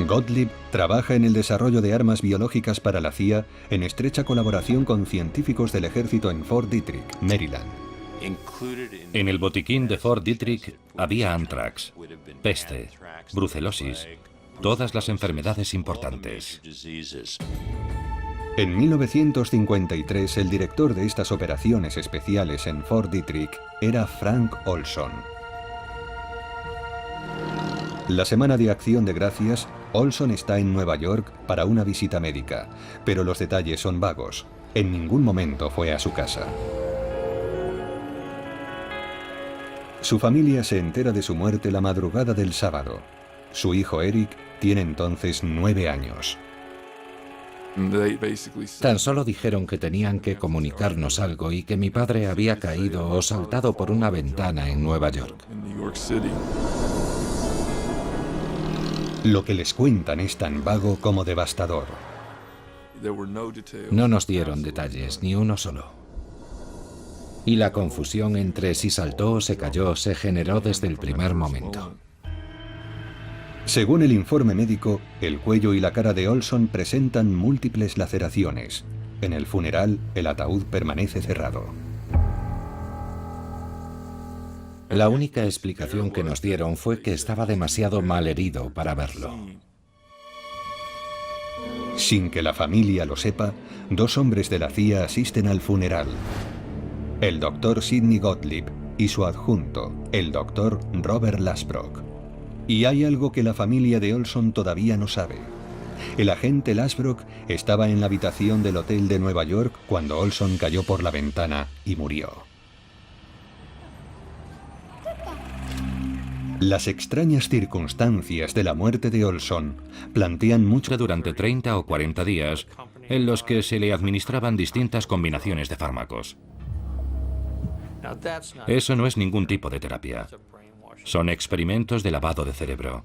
Gottlieb trabaja en el desarrollo de armas biológicas para la CIA en estrecha colaboración con científicos del ejército en Fort Detrick, Maryland. En el botiquín de Fort Detrick había anthrax, peste, brucelosis, todas las enfermedades importantes. En 1953, el director de estas operaciones especiales en Fort Detrick era Frank Olson. La semana de Acción de Gracias, Olson está en Nueva York para una visita médica, pero los detalles son vagos. En ningún momento fue a su casa. Su familia se entera de su muerte la madrugada del sábado. Su hijo Eric tiene entonces 9 años. Tan solo dijeron que tenían que comunicarnos algo y que mi padre había caído o saltado por una ventana en Nueva York. Lo que les cuentan es tan vago como devastador. No nos dieron detalles, ni uno solo. Y la confusión entre si saltó o se cayó se generó desde el primer momento. Según el informe médico, el cuello y la cara de Olson presentan múltiples laceraciones. En el funeral, el ataúd permanece cerrado. La única explicación que nos dieron fue que estaba demasiado mal herido para verlo. Sin que la familia lo sepa, 2 hombres de la CIA asisten al funeral. El doctor Sidney Gottlieb y su adjunto, el doctor Robert Lasbrock. Y hay algo que la familia de Olson todavía no sabe. El agente Lasbrock estaba en la habitación del hotel de Nueva York cuando Olson cayó por la ventana y murió. Las extrañas circunstancias de la muerte de Olson plantean mucho Durante 30 o 40 días, en los que se le administraban distintas combinaciones de fármacos. Eso no es ningún tipo de terapia. Son experimentos de lavado de cerebro.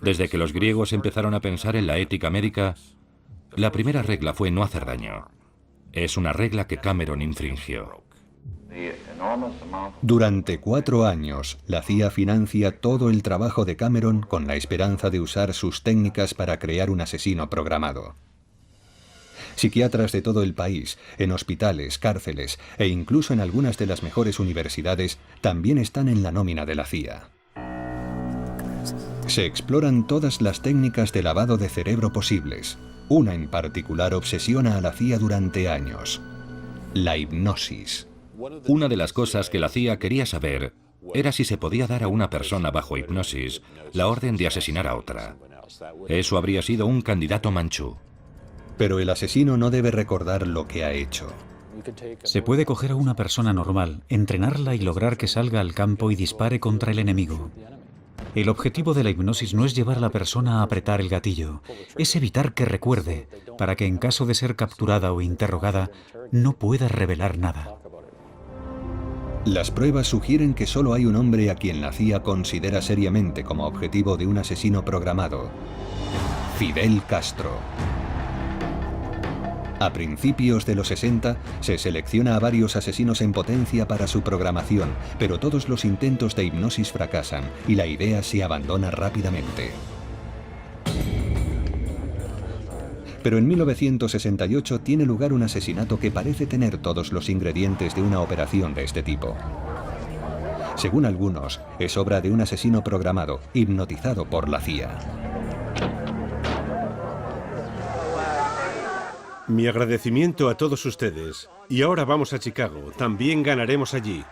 Desde que los griegos empezaron a pensar en la ética médica, la primera regla fue no hacer daño. Es una regla que Cameron infringió. Durante 4 años, la CIA financia todo el trabajo de Cameron con la esperanza de usar sus técnicas para crear un asesino programado. Psiquiatras de todo el país, en hospitales, cárceles e incluso en algunas de las mejores universidades también están en la nómina de la CIA. Se exploran todas las técnicas de lavado de cerebro posibles. Una en particular obsesiona a la CIA durante años: la hipnosis. Una de las cosas que la CIA quería saber era si se podía dar a una persona bajo hipnosis la orden de asesinar a otra. Eso habría sido un candidato manchú. Pero el asesino no debe recordar lo que ha hecho. Se puede coger a una persona normal, entrenarla y lograr que salga al campo y dispare contra el enemigo. El objetivo de la hipnosis no es llevar a la persona a apretar el gatillo, es evitar que recuerde, para que en caso de ser capturada o interrogada, no pueda revelar nada. Las pruebas sugieren que solo hay un hombre a quien la CIA considera seriamente como objetivo de un asesino programado: Fidel Castro. A principios de los 60 se selecciona a varios asesinos en potencia para su programación, pero todos los intentos de hipnosis fracasan y la idea se abandona rápidamente. Pero en 1968 tiene lugar un asesinato que parece tener todos los ingredientes de una operación de este tipo. Según algunos, es obra de un asesino programado, hipnotizado por la CIA. Mi agradecimiento a todos ustedes. Y ahora vamos a Chicago. También ganaremos allí.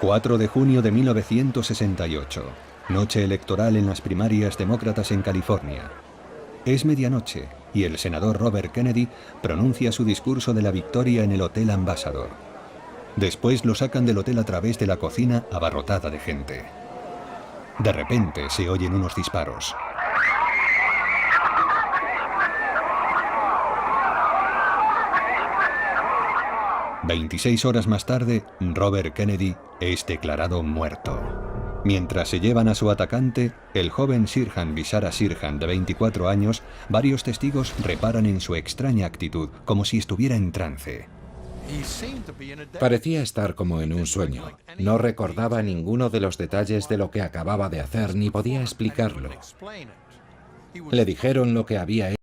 4 de junio de 1968. Noche electoral en las primarias demócratas en California. Es medianoche y el senador Robert Kennedy pronuncia su discurso de la victoria en el Hotel Ambassador. Después lo sacan del hotel a través de la cocina abarrotada de gente. De repente se oyen unos disparos. «26 horas más tarde, Robert Kennedy es declarado muerto. Mientras se llevan a su atacante, el joven Sirhan Vishara Sirhan, de 24 años, varios testigos reparan en su extraña actitud, como si estuviera en trance. Parecía estar como en un sueño. No recordaba ninguno de los detalles de lo que acababa de hacer, ni podía explicarlo. Le dijeron lo que había hecho.